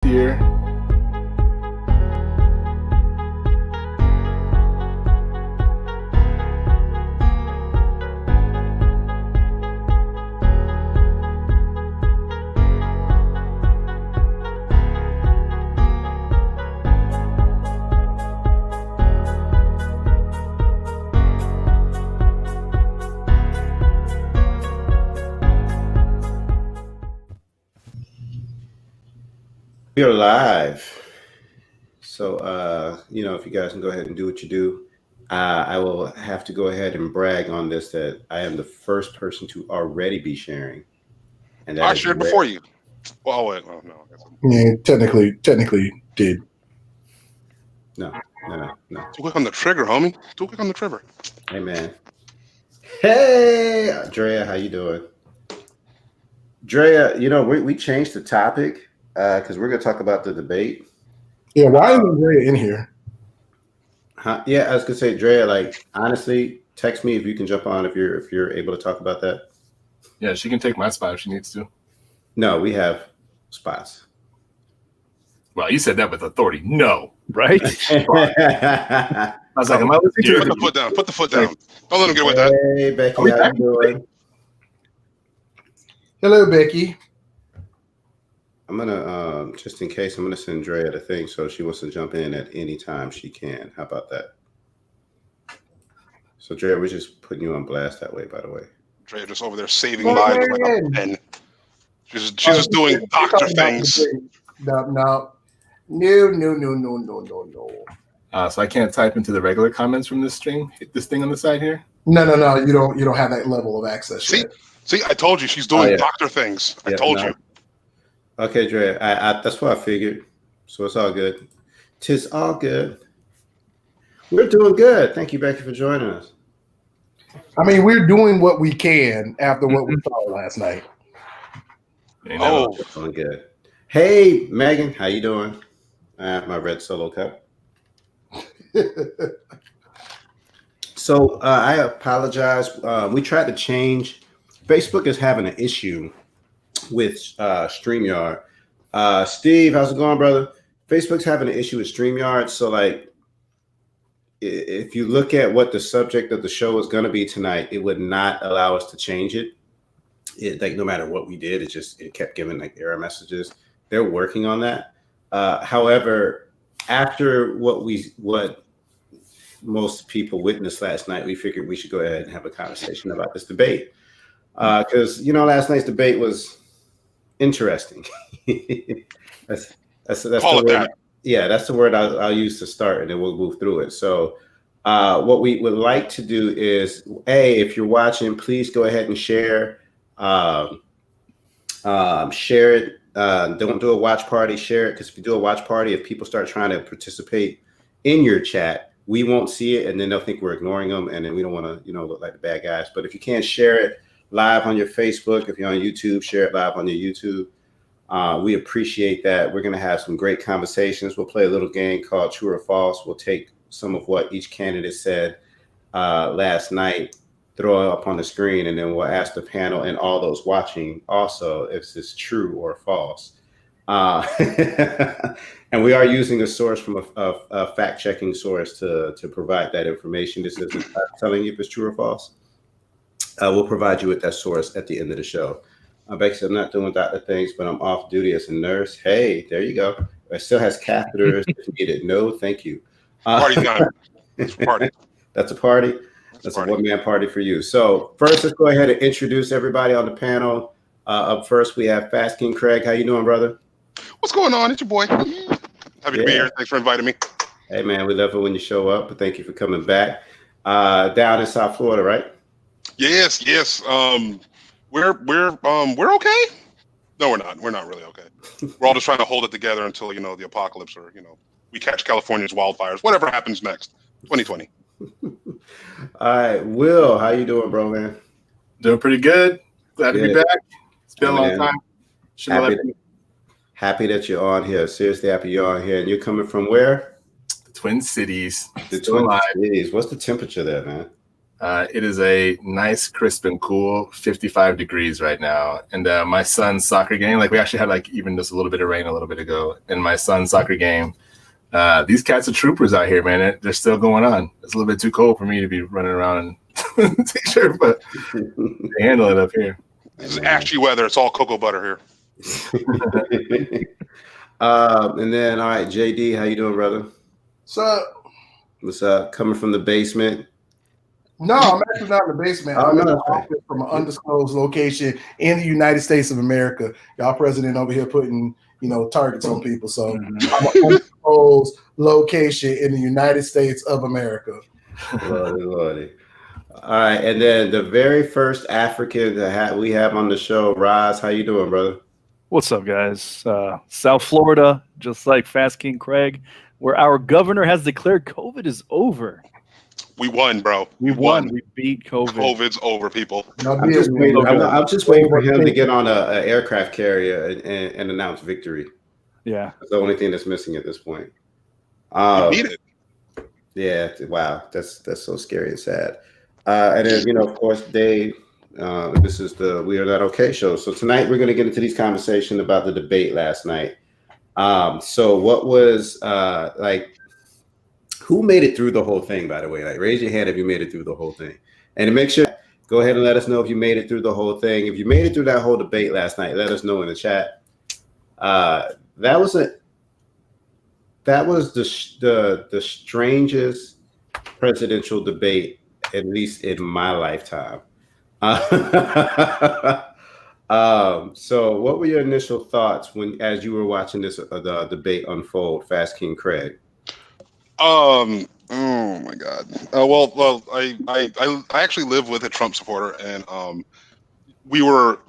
here. We are live. So, if you guys can go ahead and do what you do, I will have to go ahead and brag on this that I am the first person to already be sharing. And I shared before you. Well, wait, no. Yeah, technically did. No. Too quick on the trigger, homie. Too quick on the trigger. Hey, man. Hey, Drea, how you doing? Drea, we changed the topic. Because we're going to talk about the debate. Yeah, why isn't Drea in here? Yeah, I was going to say, Drea, honestly, text me if you can jump on if you're able to talk about that. Yeah, she can take my spot if she needs to. No, we have spots. Well, you said that with authority. No. Right? I was like, am I listening to Put the foot down. Put the foot down. Don't let him get with that. Hey, Becky, how you doing? Hello, Becky. I'm gonna just in case I'm gonna send Drea the thing so if she wants to jump in at any time she can. How about that? So Drea, we're just putting you on blast that way, by the way. Drea just over there saving lives with a pen. She's just doing doctor things. No. So I can't type into the regular comments from this stream. Hit this thing on the side here. No. You don't have that level of access. See, I told you she's doing doctor things. I told you. Okay, Dre, I that's what I figured. So it's all good. 'Tis all good. We're doing good. Thank you, Becky, for joining us. I mean, we're doing what we can after what we saw last night. Doing good. Hey, Megan, how you doing? My red solo cup. So I apologize. We tried to change. Facebook is having an issue with StreamYard. Steve, how's it going, brother? Facebook's having an issue with StreamYard. So, if you look at what the subject of the show is going to be tonight, it would not allow us to change it. No matter what we did, it kept giving error messages. They're working on that. However, after what most people witnessed last night, we figured we should go ahead and have a conversation about this debate. Because last night's debate was interesting. that's the word. Yeah, that's the word I'll use to start, and then we'll move through it. So, what we would like to do is, if you're watching, please go ahead and share. Share it. Don't do a watch party. Share it, because if you do a watch party, if people start trying to participate in your chat, we won't see it, and then they'll think we're ignoring them, and then we don't want to, look like the bad guys. But if you can, share it live on your Facebook. If you're on YouTube, share it live on your YouTube. We appreciate that. We're going to have some great conversations. We'll play a little game called True or False. We'll take some of what each candidate said last night, throw it up on the screen, and then we'll ask the panel and all those watching also if it's true or false. And we are using a source from a fact-checking source to provide that information. This isn't telling you if it's true or false. We'll provide you with that source at the end of the show. Becky said, I'm not doing doctor things, but I'm off duty as a nurse. Hey, there you go. It still has catheters if needed. No, thank you. Party time. It's a party. That's a party. That's a one-man party for you. So first, let's go ahead and introduce everybody on the panel. Up first, we have Fast King Craig. How you doing, brother? What's going on? It's your boy. Happy to be here. Thanks for inviting me. Hey, man, we love it when you show up, but thank you for coming back. Down in South Florida, right? Yes. We're okay. No, we're not. We're not really okay. We're all just trying to hold it together until the apocalypse, or we catch California's wildfires. Whatever happens next, 2020. All right, Will, how you doing, bro, man? Doing pretty good. Glad to be back. It's been a long time. Happy that you're on here. Seriously, happy you're on here. And you're coming from where? The Twin Cities. The Twin Cities. What's the temperature there, man? It is a nice, crisp, and cool 55 degrees right now. And my son's soccer game, like we actually had like even just a little bit of rain a little bit ago. And my son's soccer game, these cats are troopers out here, man. They're still going on. It's a little bit too cold for me to be running around in t-shirt, but they handle it up here. It's ashy weather. It's all cocoa butter here. And then, all right, JD, how you doing, brother? What's up? What's up? Coming from the basement? No, I'm actually not in the basement. I'm in the office from an undisclosed location in the United States of America. Y'all president over here putting, targets on people. So I'm an undisclosed location in the United States of America. Lordy. All right, and then the very first African that we have on the show, Roz, how you doing, brother? What's up, guys? South Florida, just like Fast King Craig, where our governor has declared COVID is over. We won, bro. We won. We beat COVID. COVID's over, people. I'm just waiting for him to get on an aircraft carrier and announce victory. Yeah. That's the only thing that's missing at this point. We beat it. Yeah. Wow. That's so scary and sad. And then, of course, Dave, this is the We Are Not OK show. So tonight we're going to get into these conversations about the debate last night. So what was who made it through the whole thing, by the way? Like, raise your hand if you made it through the whole thing. And to make sure, go ahead and let us know if you made it through the whole thing. If you made it through that whole debate last night, let us know in the chat. That was the strangest presidential debate, at least in my lifetime. So what were your initial thoughts as you were watching the debate unfold, Fast King Craig? Oh my God. Well, I actually live with a Trump supporter, and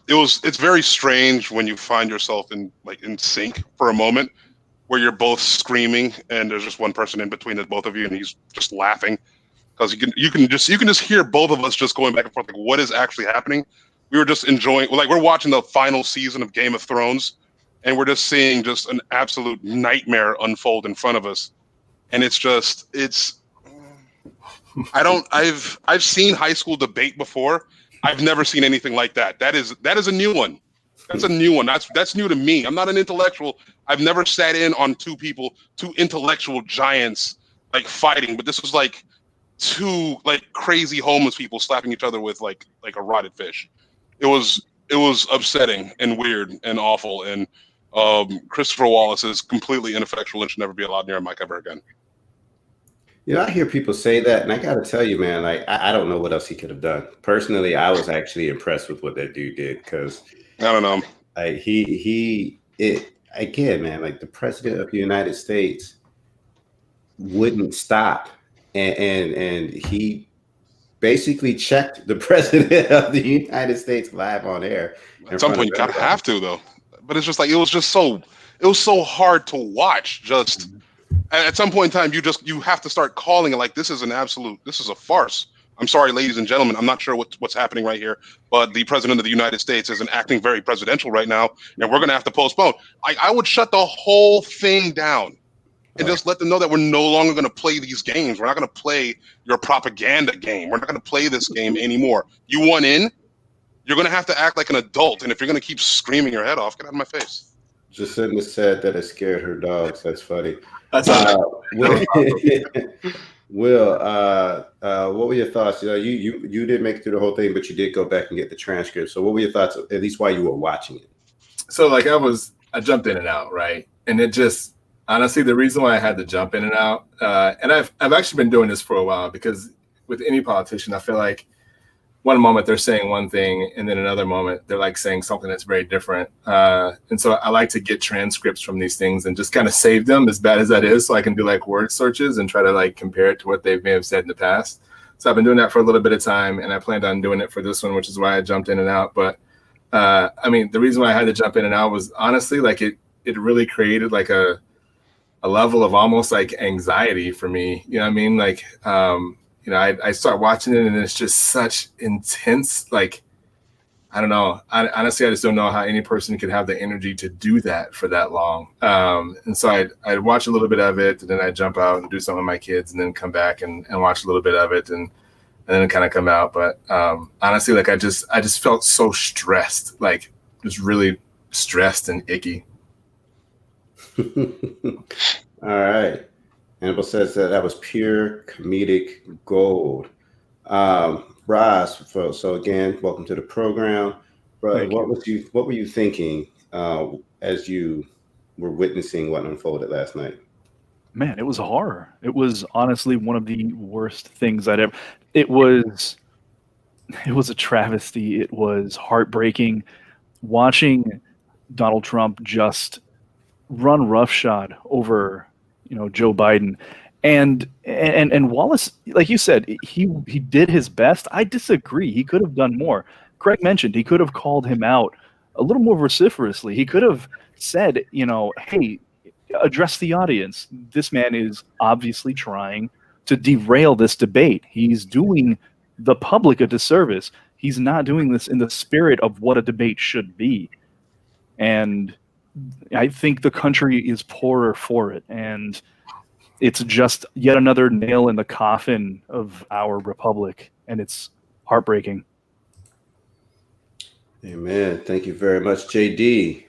it's very strange when you find yourself in sync for a moment where you're both screaming and there's just one person in between the both of you and he's just laughing, because you can just hear both of us just going back and forth, like, what is actually happening? We were just enjoying, we're watching the final season of Game of Thrones, and we're just seeing just an absolute nightmare unfold in front of us. And I've seen high school debate before. I've never seen anything like that. That is a new one. That's a new one. That's new to me. I'm not an intellectual. I've never sat in on two intellectual giants fighting, but this was two crazy homeless people slapping each other with like a rotted fish. It was upsetting and weird and awful. And Christopher Wallace is completely ineffectual and should never be allowed near a mic ever again. I hear people say that, and I got to tell you, man, I don't know what else he could have done. Personally, I was actually impressed with what that dude did, because I don't know. Again, man, the president of the United States wouldn't stop, and he basiced checked the president of the United States live on air. At some point, you gotta have to, though. But it's just it was so hard to watch. Just at some point in time, you have to start calling it this is a farce. I'm sorry, ladies and gentlemen. I'm not sure what's happening right here, but the president of the United States isn't acting very presidential right now, and we're gonna have to postpone. I would shut the whole thing down and just let them know that we're no longer gonna play these games. We're not gonna play your propaganda game. We're not gonna play this game anymore. You want in? You're going to have to act like an adult, and if you're going to keep screaming your head off, get out of my face. Jacinda said that it scared her dogs. That's funny. That's Will, what were your thoughts? You didn't make it through the whole thing, but you did go back and get the transcript. So what were your thoughts, at least while you were watching it? So I jumped in and out, right? And it just, honestly, the reason why I had to jump in and out, and I've actually been doing this for a while, because with any politician, I feel like one moment they're saying one thing, and then another moment they're saying something that's very different. And so I like to get transcripts from these things and just kind of save them, as bad as that is, so I can do word searches and try to compare it to what they may have said in the past. So I've been doing that for a little bit of time, and I planned on doing it for this one, which is why I jumped in and out. But the reason why I had to jump in and out was honestly it really created a level of almost anxiety for me. You know what I mean? I start watching it, and it's just such intense, I don't know. Honestly, I just don't know how any person could have the energy to do that for that long. And so I'd watch a little bit of it, and then I'd jump out and do something with my kids, and then come back and watch a little bit of it. And and then kind of come out. But honestly, like I just felt so stressed, like just really stressed and icky. All right. Annabelle says that was pure comedic gold. Roz, so again, welcome to the program. Bro, what were you thinking as you were witnessing what unfolded last night? Man, it was a horror. It was honestly one of the worst things I'd ever. It was a travesty. It was heartbreaking watching Donald Trump just run roughshod over, Joe Biden. And Wallace, like you said, he did his best. I disagree. He could have done more. Craig mentioned he could have called him out a little more vociferously. He could have said, hey, address the audience. This man is obviously trying to derail this debate. He's doing the public a disservice. He's not doing this in the spirit of what a debate should be. And I think the country is poorer for it. And it's just yet another nail in the coffin of our republic. And it's heartbreaking. Amen. Thank you very much, JD.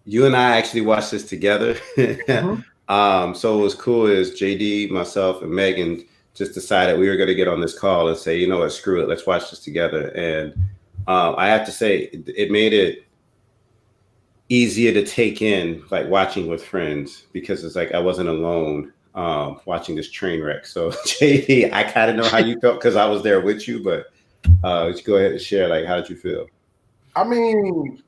You and I actually watched this together. Mm-hmm. So what was cool is JD, myself, and Megan just decided we were going to get on this call and say, you know what, screw it, let's watch this together. And I have to say, it made it easier to take in, like watching with friends, because it's like I wasn't alone watching this train wreck. So JD, I kind of know how you felt because I was there with you, but let's go ahead and share, like, how did you feel? I mean,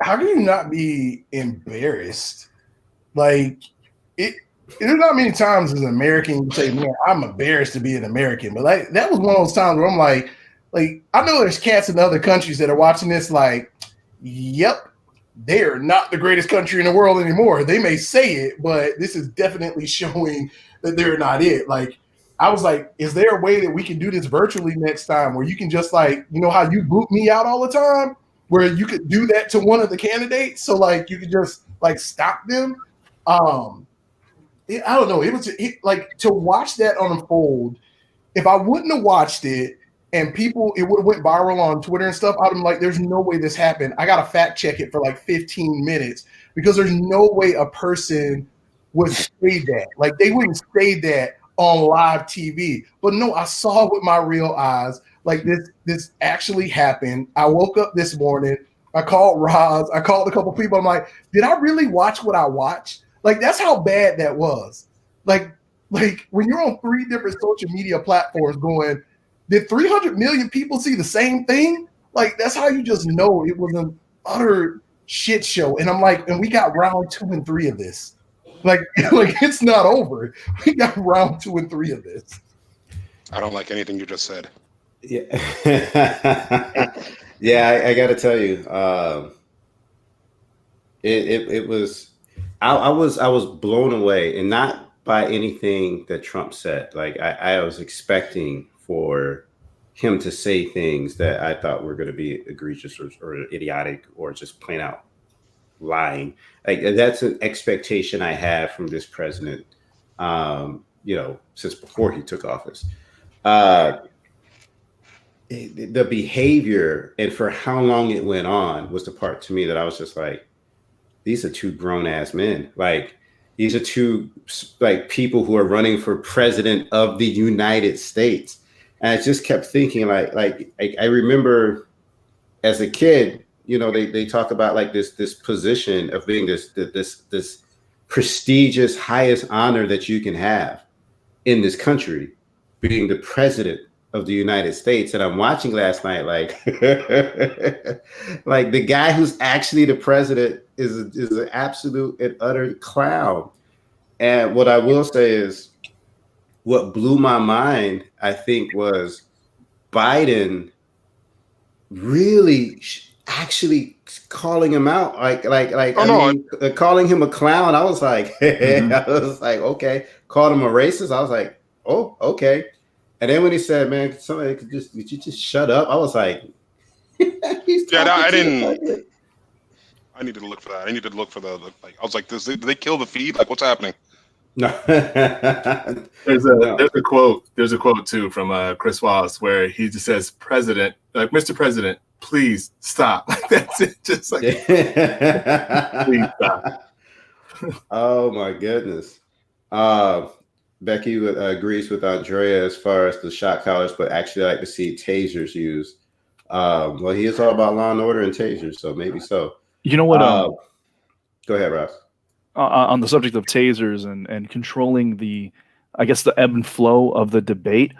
how can you not be embarrassed? Like, there's not many times as an American you say, man, I'm embarrassed to be an American. But like that was one of those times where I'm like I know there's cats in other countries that are watching this like, yep, they're not the greatest country in the world anymore. They may say it, but this is definitely showing that they're not it. Like, I was like, is there a way that we can do this virtually next time where you can just like, how you boot me out all the time, where you could do that to one of the candidates? So like you could just like stop them. I don't know. It was like to watch that unfold. If I wouldn't have watched it and it would have went viral on Twitter and stuff, I'd have been like, there's no way this happened. I got to fact check it for like 15 minutes because there's no way a person would say that. Like they wouldn't say that on live TV. But no, I saw it with my real eyes. Like this actually happened. I woke up this morning. I called Roz. I called a couple people. I'm like, did I really watch what I watched? Like, that's how bad that was. Like when you're on 3 different social media platforms going, did 300 million people see the same thing? Like, that's how you just know it was an utter shit show. And I'm like, and we got round 2 and 3 of this. Like it's not over. We got round 2 and 3 of this. I don't like anything you just said. Yeah. Yeah, I got to tell you, it was, I was blown away, and not by anything that Trump said. Like I was expecting for him to say things that I thought were going to be egregious or idiotic or just plain out lying. Like that's an expectation I have from this president, since before he took office. The behavior and for how long it went on was the part to me that I was just like, these are 2 grown ass men. Like these are 2 like people who are running for president of the United States. And I just kept thinking like I remember as a kid, they talk about like this position of being this prestigious highest honor that you can have in this country, being the president of the United States. And I'm watching last night, like, like the guy who's actually the president is an absolute and utter clown. And what I will say is what blew my mind, I think, was Biden really actually calling him out, calling him a clown. I was like, I was like, okay. Called him a racist. I was like, oh, okay. And then when he said, "Man, somebody would you just shut up?" I was like, I didn't. I needed to look for that. I needed to look for I was like, did they kill the feed? Like, what's happening? No. There's a quote too from Chris Wallace where he just says, "President, like Mr. President, please stop." That's it. Just like, please stop. Oh my goodness. Becky agrees with Andrea as far as the shot collars, but actually like to see tasers used. Well, he is all about law and order and tasers, so maybe so. You know what? Go ahead, Ross. On the subject of tasers and controlling the ebb and flow of the debate,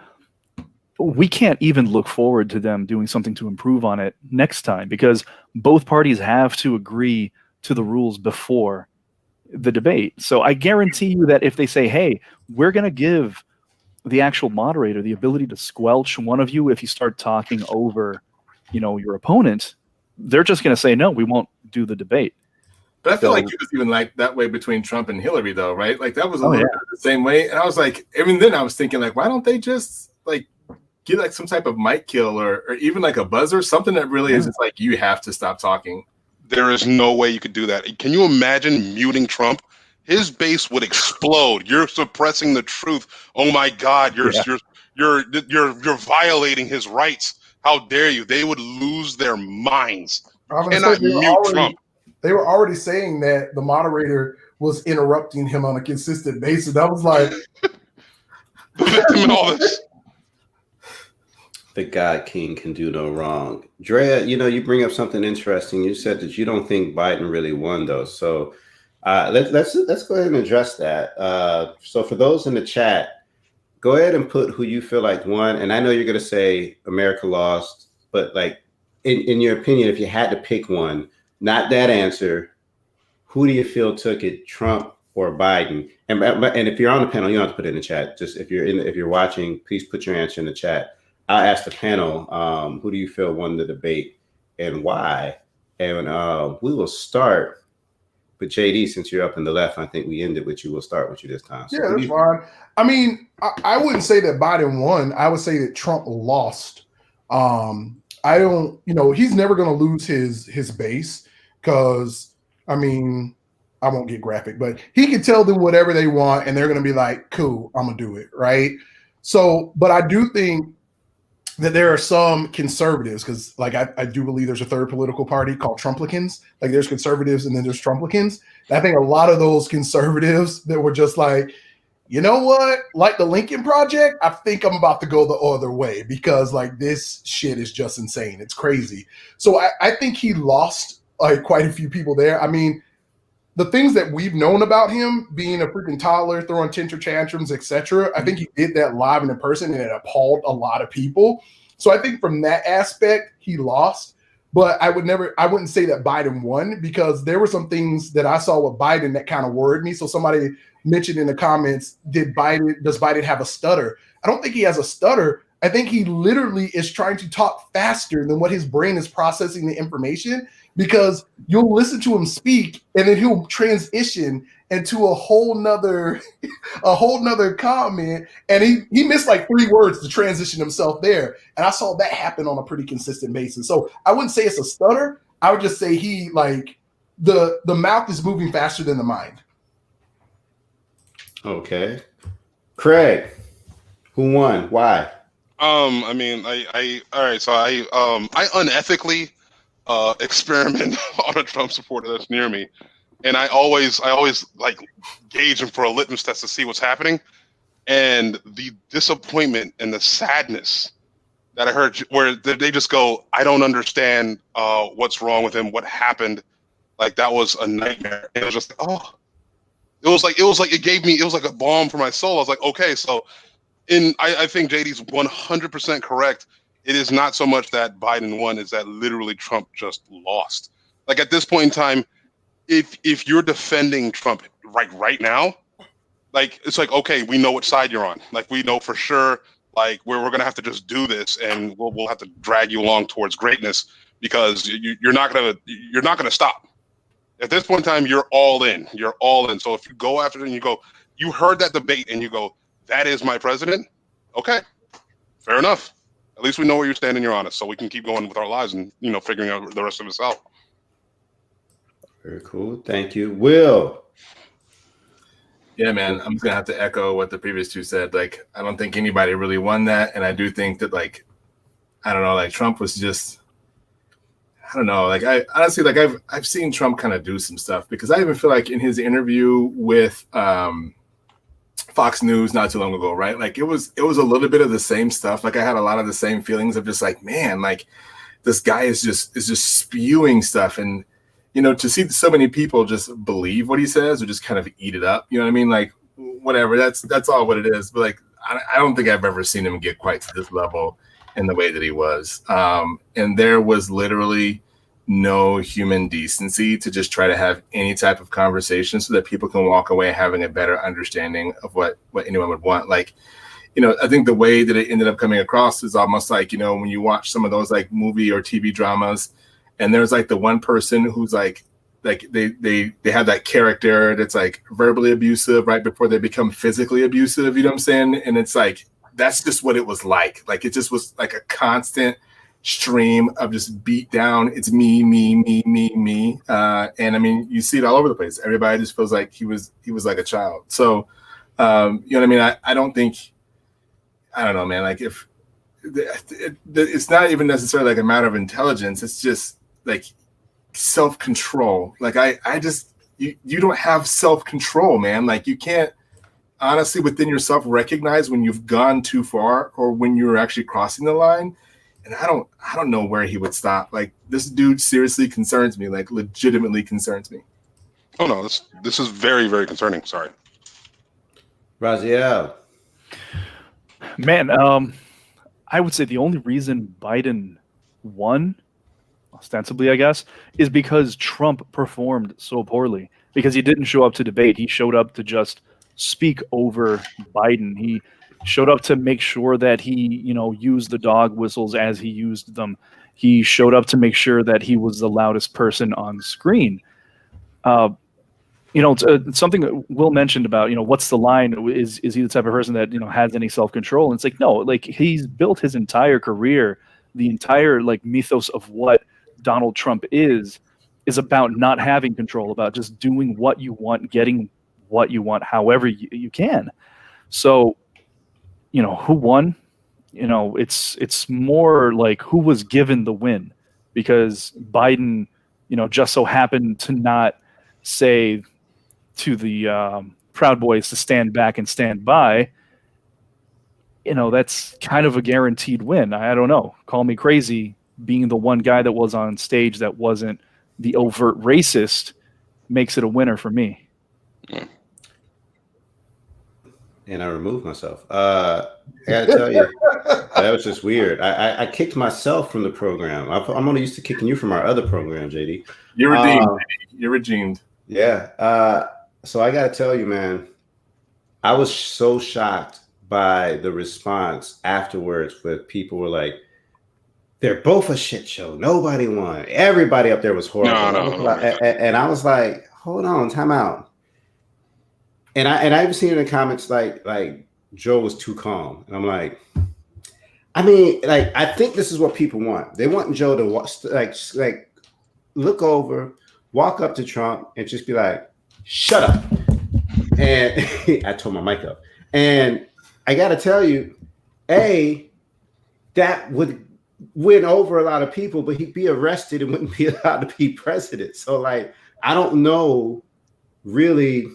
we can't even look forward to them doing something to improve on it next time, because both parties have to agree to the rules before the debate. So I guarantee you that if they say, hey, we're going to give the actual moderator the ability to squelch one of you if you start talking over, your opponent, they're just going to say, no, we won't do the debate. But I feel like it was even like that way between Trump and Hillary, though, right? Like that was a little bit the same way. And I was like, even then I was thinking, like, why don't they just like get like some type of mic kill or even like a buzzer, something that really is just like, you have to stop talking. There is no way you could do that. Can you imagine muting Trump? His base would explode. You're suppressing the truth. Oh my God, you're violating his rights. How dare you? They would lose their minds. Cannot mute Trump. They were already saying that the moderator was interrupting him on a consistent basis. I was like, all this. The God King can do no wrong. Drea, you bring up something interesting. You said that you don't think Biden really won, though. So let's go ahead and address that. So for those in the chat, go ahead and put who you feel like won. And I know you're going to say America lost, but like in your opinion, if you had to pick one, not that answer, who do you feel took it, Trump or Biden? And if you're on the panel, you don't have to put it in the chat. Just if you're watching, please put your answer in the chat. I'll ask the panel, who do you feel won the debate and why? And we will start with JD, since you're up in the left. I think we ended with you. We'll start with you this time. So that's fine. I mean, I wouldn't say that Biden won. I would say that Trump lost. I don't, he's never going to lose his base because, I mean, I won't get graphic, but he can tell them whatever they want and they're going to be like, cool, I'm going to do it, right? So, but I do think that there are some conservatives, because like I do believe there's a third political party called Trumplicans. Like there's conservatives and then there's Trumplicans. And I think a lot of those conservatives that were just like, you know what, like the Lincoln Project, I think I'm about to go the other way because like this shit is just insane. It's crazy. So I think he lost like quite a few people there. I mean, the things that we've known about him, being a freaking toddler, throwing temper tantrums, etc., I think he did that live and in person, and it appalled a lot of people. So I think from that aspect, he lost. But I wouldn't say that Biden won, because there were some things that I saw with Biden that kind of worried me. So somebody mentioned in the comments, does Biden have a stutter? I don't think he has a stutter. I think he literally is trying to talk faster than what his brain is processing the information, because you'll listen to him speak and then he'll transition into a whole nother comment, and he missed like 3 words to transition himself there. And I saw that happen on a pretty consistent basis. So I wouldn't say it's a stutter. I would just say he like the mouth is moving faster than the mind. Okay. Craig, who won? Why? I mean, all right, so I unethically experiment on a Trump supporter that's near me, and I always like gauge him for a litmus test to see what's happening, and the disappointment and the sadness that I heard, where they just go, I don't understand what's wrong with him, what happened, like that was a nightmare. And it was just like, it was like a balm for my soul. I was like, okay, so I think JD's 100% correct. It is not so much that Biden won, it's that literally Trump just lost. Like at this point in time, if you're defending Trump right now, like it's like, okay, we know what side you're on. Like we know for sure, like we're gonna have to just do this, and we'll have to drag you along towards greatness, because you're not gonna stop. At this point in time, you're all in. You're all in. So if you go after it and you go, you heard that debate and you go, that is my president. Okay, fair enough. At least we know where you stand and you're honest, so we can keep going with our lives and figuring out the rest of us out. Very cool. Thank you, Will. Yeah, man, I'm just gonna have to echo what the previous two said. Like, I don't think anybody really won that, and I do think that, like, I don't know, like Trump was just, I don't know, like I honestly, like I've seen Trump kind of do some stuff, because I even feel like in his interview with Fox News not too long ago, right? Like it was a little bit of the same stuff. Like I had a lot of the same feelings of just like, man, like this guy is just spewing stuff, and to see so many people just believe what he says or just kind of eat it up, you know what I mean? Like whatever, that's all what it is. But like I don't think I've ever seen him get quite to this level in the way that he was. And there was literally no human decency to just try to have any type of conversation so that people can walk away having a better understanding of what anyone would want. Like, I think the way that it ended up coming across is almost like, when you watch some of those like movie or TV dramas, and there's like the one person who's like they have that character that's like verbally abusive right before they become physically abusive, you know what I'm saying? And it's like, that's just what it was like. Like, it just was like a constant stream of just beat down. It's me. And I mean, you see it all over the place. Everybody just feels like he was like a child. So, you know what I mean? I don't know, man. Like if it's not even necessarily like a matter of intelligence. It's just like self-control. Like I just, you don't have self-control, man. Like you can't honestly within yourself recognize when you've gone too far or when you're actually crossing the line. And I don't know where he would stop. Like this dude seriously concerns me, like legitimately concerns me. Oh no, this is very, very concerning. Sorry. Raziel. Man, I would say the only reason Biden won, ostensibly, I guess, is because Trump performed so poorly. Because he didn't show up to debate. He showed up to just speak over Biden. He showed up to make sure that he, used the dog whistles as he used them. He showed up to make sure that he was the loudest person on screen. It's something that Will mentioned about, what's the line? Is he the type of person that, has any self-control? And it's like, no, like he's built his entire career, the entire like mythos of what Donald Trump is about not having control, about just doing what you want, getting what you want, however you can. So, who won? It's more like who was given the win, because Biden, just so happened to not say to the Proud Boys to stand back and stand by. That's kind of a guaranteed win. I don't know. Call me crazy. Being the one guy that was on stage that wasn't the overt racist makes it a winner for me. And I removed myself. I gotta tell you, that was just weird. I kicked myself from the program. I'm only used to kicking you from our other program, JD. You're redeemed. You're redeemed. Yeah. So I gotta tell you, man, I was so shocked by the response afterwards, where people were like, "They're both a shit show. Nobody won. Everybody up there was horrible." No. And I was like, "Hold on, time out." And I even seen in the comments like Joe was too calm, and I'm like, I mean, like I think this is what people want. They want Joe to like look over, walk up to Trump, and just be like, "Shut up." And I tore my mic up. And I got to tell you, that would win over a lot of people, but he'd be arrested and wouldn't be allowed to be president. So like, I don't know really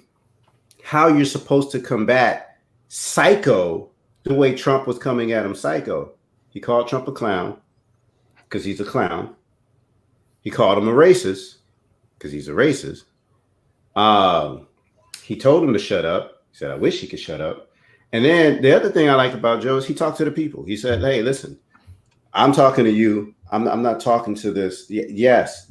how you're supposed to combat psycho the way Trump was coming at him psycho. He called Trump a clown because he's a clown. He called him a racist because he's a racist. He told him to shut up. He said, "I wish he could shut up." And then the other thing I like about Joe is he talked to the people. He said, "Hey, listen, I'm talking to you. I'm not talking to this. Yes,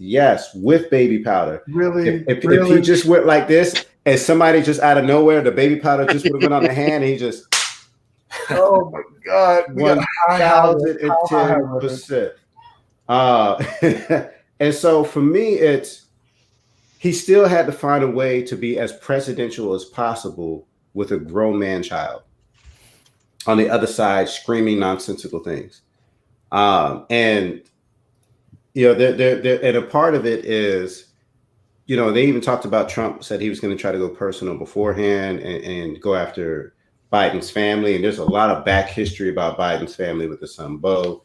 with baby powder. Really? If he just went like this and somebody just out of nowhere, the baby powder just would have been on the hand, and he just, oh my God, 1,010%. And so for me, he still had to find a way to be as presidential as possible with a grown man child on the other side screaming nonsensical things. And and a part of it is they even talked about Trump said he was going to try to go personal beforehand and go after Biden's family. And there's a lot of back history about Biden's family with the son Beau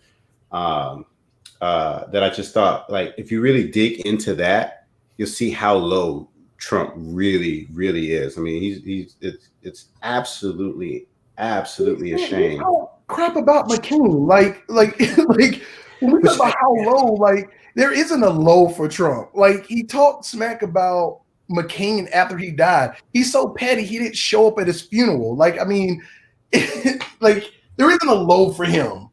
that I just thought, like, if you really dig into that, you'll see how low Trump really, really is. I mean, it's absolutely a shame. Crap about McCain, like when we talk about how low, like there isn't a low for Trump. Like he talked smack about McCain after he died. He's so petty he didn't show up at his funeral. Like I mean, like there isn't a low for him.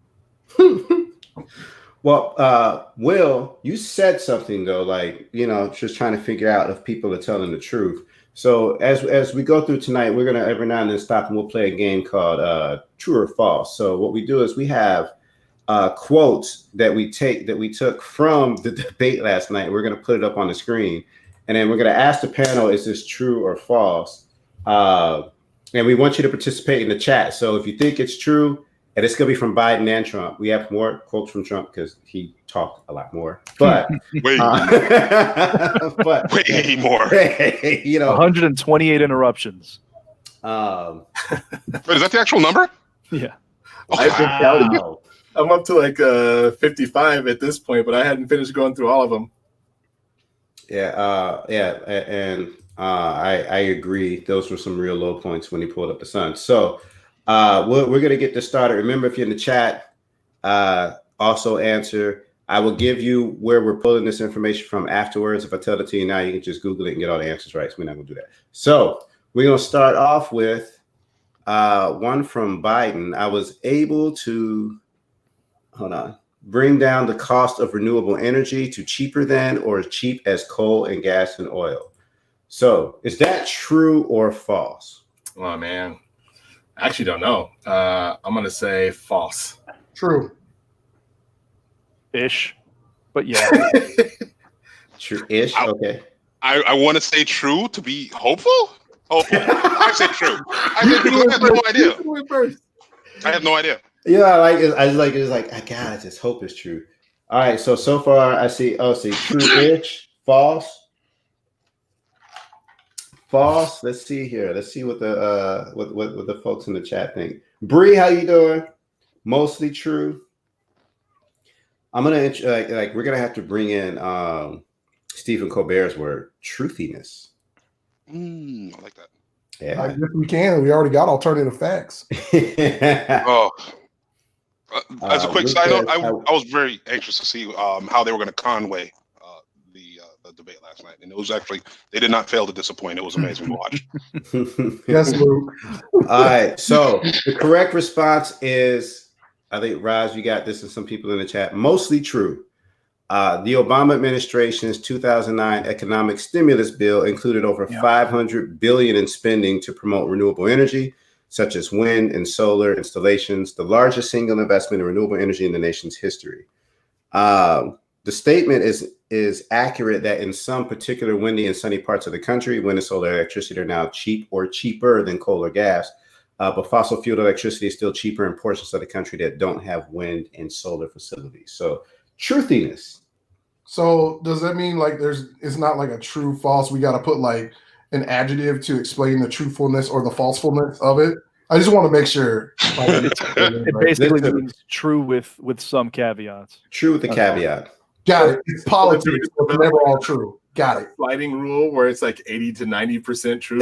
Well, Will, you said something though, like just trying to figure out if people are telling the truth. So as we go through tonight, we're gonna every now and then stop and we'll play a game called True or False. So what we do is we have quotes that we took from the debate last night. We're gonna put it up on the screen, and then we're gonna ask the panel, is this true or false? And we want you to participate in the chat. So if you think it's true, and it's gonna be from Biden and Trump. We have more quotes from Trump because he talked a lot more, but way more. 128 interruptions. Wait, is that the actual number? Yeah. I've been counting. I'm up to like 55 at this point, but I hadn't finished going through all of them. And I agree. Those were some real low points when he pulled up the sun. So we're going to get this started. Remember, if you're in the chat, also answer. I will give you where we're pulling this information from afterwards. If I tell it to you now, you can just Google it and get all the answers right. So we're not going to do that. So we're going to start off with one from Biden. I was able to, bring down the cost of renewable energy to cheaper than or as cheap as coal and gas and oil. So is that true or false? Oh, man. I actually don't know. I'm going to say false. True. Ish. But yeah. True-ish? Okay. I want to say true to be hopeful. I say true. I have no idea. I have no idea. Yeah, I just hope it's true. All right, so far I see true-ish, false. False. Let's see here. Let's see what the folks in the chat think. Bree, how you doing? Mostly true. I'm gonna we're gonna have to bring in Stephen Colbert's word, truthiness. I like that. Yeah, I guess we can. We already got alternative facts. Oh. As a quick side note, I was very anxious to see how they were going to Conway the debate last night, and it was actually they did not fail to disappoint. It was amazing to watch. Yes, Luke. All right, so the correct response is, I think, Raj, you got this, and some people in the chat, mostly true. The Obama administration's 2009 economic stimulus bill included over $500 billion in spending to promote renewable energy, such as wind and solar installations, the largest single investment in renewable energy in the nation's history. The statement is accurate that in some particular windy and sunny parts of the country, wind and solar electricity are now cheap or cheaper than coal or gas. But fossil fuel electricity is still cheaper in portions of the country that don't have wind and solar facilities. So truthiness. So does that mean like it's not like a true false? We got to put like an adjective to explain the truthfulness or the falsefulness of it? I just want to make sure. It basically means true with some caveats. True with the caveat. Got it. It's politics, but they're never all true. Got it. Sliding rule where it's like 80 to 90% true.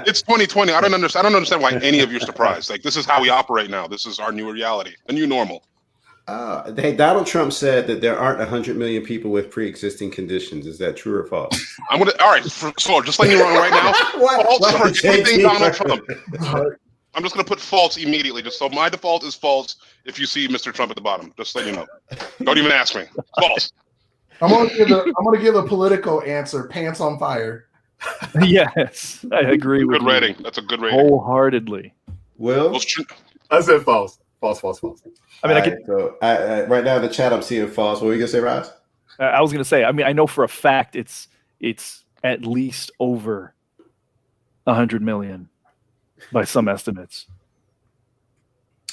It's 2020. I don't understand why any of you are surprised. Like, this is how we operate now. This is our new reality, the new normal. Donald Trump said that there aren't 100 million people with pre-existing conditions. Is that true or false? All right. So just letting you know right now, false for anything Donald Trump. I'm just going to put false immediately. Just so my default is false if you see Mr. Trump at the bottom. Just let you know. Don't even ask me. False. I'm gonna give a political answer. Pants on fire. Yes, I agree with you. Good rating. That's a good rating. Wholeheartedly. Will? I said false. False. I mean, right now in the chat, I'm seeing false. What were you gonna say, Ross? I was gonna say. I mean, I know for a fact it's at least over 100 million by some estimates.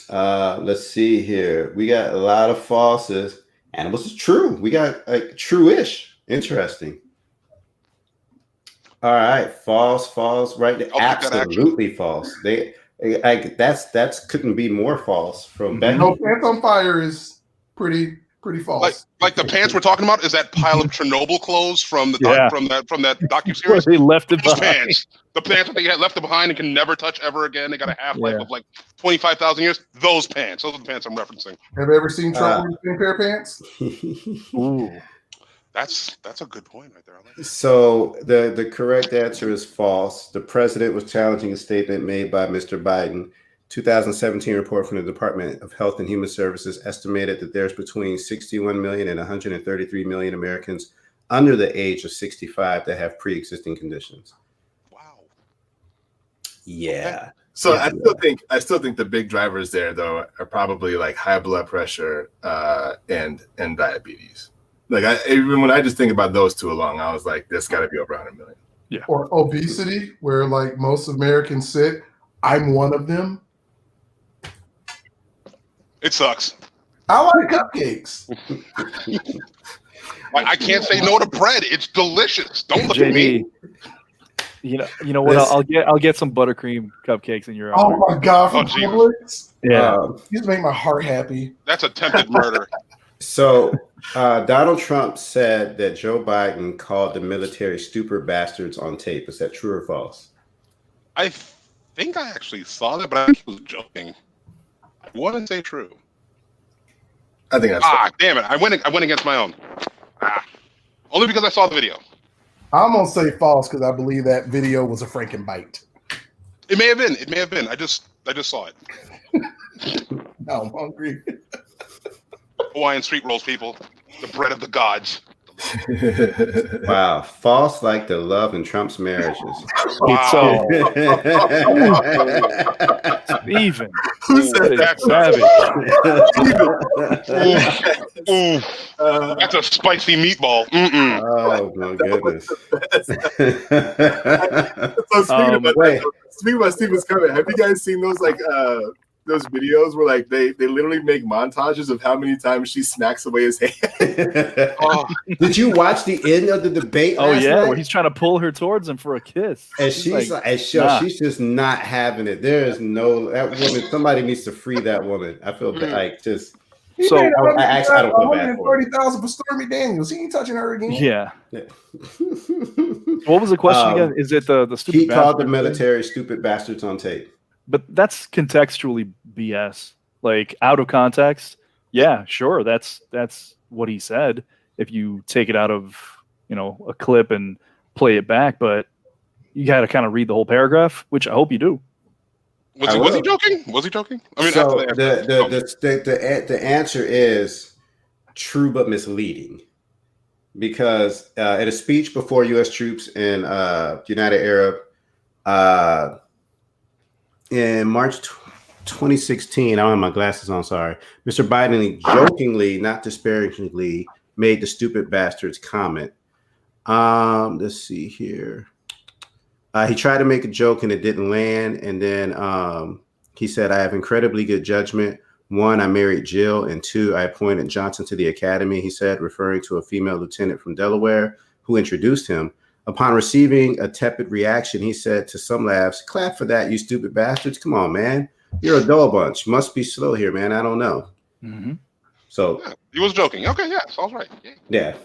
Let's see here. We got a lot of falses. And it was true. We got like true-ish. Interesting. All right, false, right there. Absolutely false. That's couldn't be more false from Becky. No, Pants on Fire is pretty false. Like the pants we're talking about is that pile of Chernobyl clothes from the from that docuseries. They left it Those behind. pants, the pants that they had left behind and can never touch ever again. They got a half-life of like 25,000 years. Those are the pants I'm referencing. Have you ever seen Trump wearing the same pair of pants? Ooh. That's a good point right there. I like that. So the correct answer is false. The president was challenging a statement made by Mr. Biden. 2017 report from the Department of Health and Human Services estimated that there's between 61 million and 133 million Americans under the age of 65 that have pre-existing conditions. Wow. Yeah. So I still think the big drivers there though are probably like high blood pressure and diabetes. Like even when I just think about those two alone, I was like, there's got to be over 100 million. Yeah. Or obesity, where like most Americans sit. I'm one of them. It sucks. I like cupcakes. I can't say no to bread. It's delicious. Don't look at me. You know what? I'll get some buttercream cupcakes in your honor. Oh my God, from Publix. Yeah, you just make my heart happy. That's attempted murder. So Donald Trump said that Joe Biden called the military stupid bastards on tape. Is that true or false? I think I actually saw that, but I think he was joking. I want to say true. I think that's damn it! I went against my own. Only because I saw the video. I'm gonna say false because I believe that video was a Frankenbite. It may have been. It may have been. I just saw it. Now I'm hungry. Hawaiian street rolls, people. The bread of the gods. Wow, false like the love in Trump's marriages. Wow. Even. Who said that? Savage. That's a spicy meatball. Mm-mm. Oh my goodness. So speaking about Stephen's comment, have you guys seen those those videos where like they literally make montages of how many times she smacks away his hand? Did you watch the end of the debate? Oh last yeah, night? where he's trying to pull her towards him for a kiss. And she's just not having it. There is that woman. Somebody needs to free that woman. I feel like just. So I don't feel bad for her. 130,000 for Stormy Daniels. He ain't touching her again. Yeah. What was the question again? Is it the stupid? He called the military stupid bastards on tape. But that's contextually BS. Like out of context, yeah, sure, that's what he said. If you take it out of a clip and play it back, but you got to kind of read the whole paragraph, which I hope you do. Was he joking? Was he joking? I mean, so the answer is true but misleading, because at a speech before U.S. troops in United Arab. In March 2016, I don't have my glasses on, sorry. Mr. Biden jokingly, not disparagingly, made the stupid bastards comment. Let's see here. He tried to make a joke and it didn't land. And then he said, I have incredibly good judgment. 1, I married Jill. And 2, I appointed Johnson to the academy, he said, referring to a female lieutenant from Delaware who introduced him. Upon receiving a tepid reaction, he said to some laughs, clap for that, you stupid bastards. Come on, man. You're a dull bunch. Must be slow here, man. I don't know. Mm-hmm. So yeah, he was joking. Okay, yeah, sounds right. Yeah.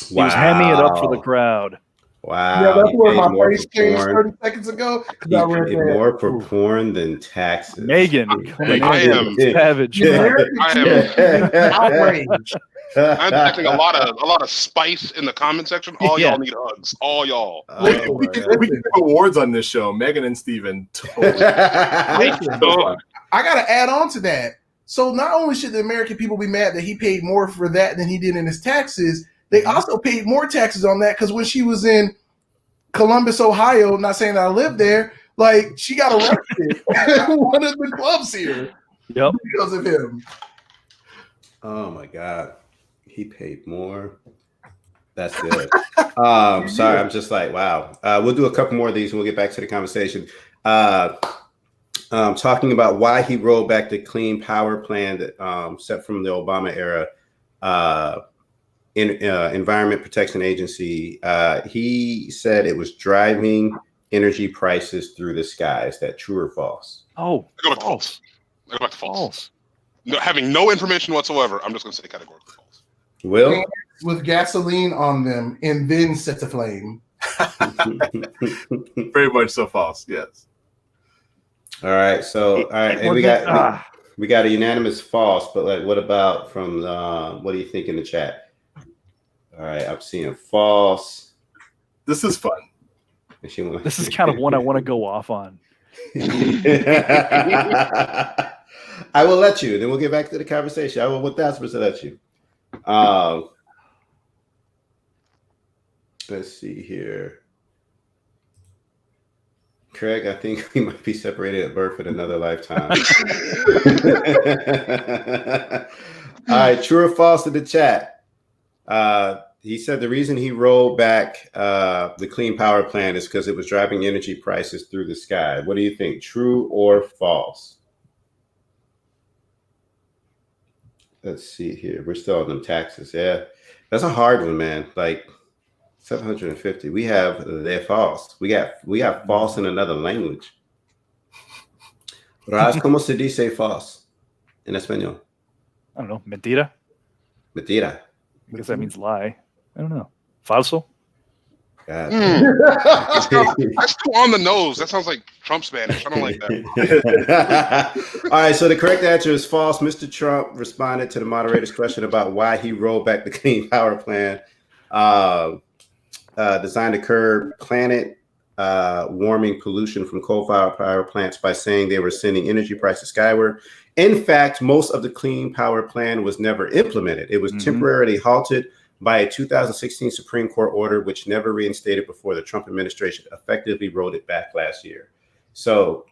He was hamming it up for the crowd. Wow. Yeah, that's where my face changed 30 seconds ago. He paid more for porn than taxes. Megan, I am savage. I am outraged. I'm detecting a lot of spice in the comment section. All y'all need hugs. All y'all. We can give awards on this show. Megan and Steven. I gotta add on to that. So not only should the American people be mad that he paid more for that than he did in his taxes, they also paid more taxes on that because when she was in Columbus, Ohio, not saying that I lived there, like she got arrested at one of the clubs here. Yep. Because of him. Oh my God. He paid more. That's good. Sorry, I'm just like, wow. We'll do a couple more of these and we'll get back to the conversation. Talking about why he rolled back the clean power plan that set from the Obama era. Environment Protection Agency. He said it was driving energy prices through the sky. Is that true or false? Oh, I go back to false. I go back to false. False. No, having no information whatsoever, I'm just going to say categorically false. Will? With gasoline on them and then set to flame. Very much so false. Yes. All right. So all right, and we got a unanimous false, but like, what about from what do you think in the chat? All right, I'm seeing false. This is fun. This is kind of one I want to go off on. I will let you. Then we'll get back to the conversation. I will 1,000% let you. Let's see here. Craig, I think we might be separated at birth in another lifetime. All right, true or false in the chat. He said the reason he rolled back the Clean Power Plan is because it was driving energy prices through the sky. What do you think, true or false? Let's see here. We're still on them taxes. Yeah, that's a hard one, man. Like 750. We have they're false. We got false in another language. Raz, ¿cómo se dice false en español? I don't know. Mentira. Mentira. I guess that means lie. I don't know. Falso. God. That's too on the nose. That sounds like Trump Spanish. I don't like that. All right, so the correct answer is false. Mr. Trump responded to the moderator's question about why he rolled back the Clean Power Plan designed to curb planet warming pollution from coal-fired power plants by saying they were sending energy prices skyward. In fact, most of the Clean Power Plan was never implemented. It was temporarily halted by a 2016 Supreme Court order, which never reinstated before the Trump administration effectively rolled it back last year. So,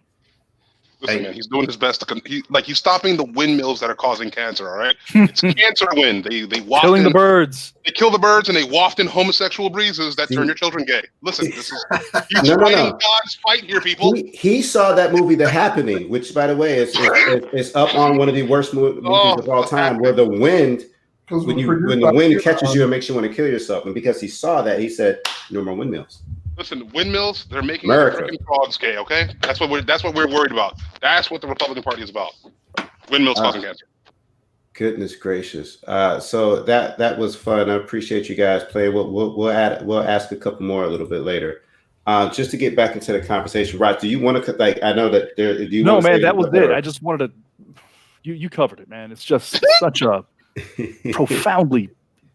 listen, man, he's doing his best to he's stopping the windmills that are causing cancer. All right, it's cancer wind. They waft killing the birds. They kill the birds and they waft in homosexual breezes that turn your children gay. Listen, this is he's fighting God's fight here, people. He saw that movie, The Happening, which, by the way, is up on one of the worst movies of all time, where the wind. When the wind catches you and makes you want to kill yourself, and because he saw that, he said, "No more windmills." Listen, windmills, they're making freaking frogs gay. Okay, that's what we're worried about. That's what the Republican Party is about. Windmills causing cancer. Goodness gracious! So that was fun. I appreciate you guys playing. We'll ask a couple more a little bit later. Just to get back into the conversation, Rod, do you want to I know that there. Do you no, man, that was it. I just wanted to. You covered it, man. It's just such a profoundly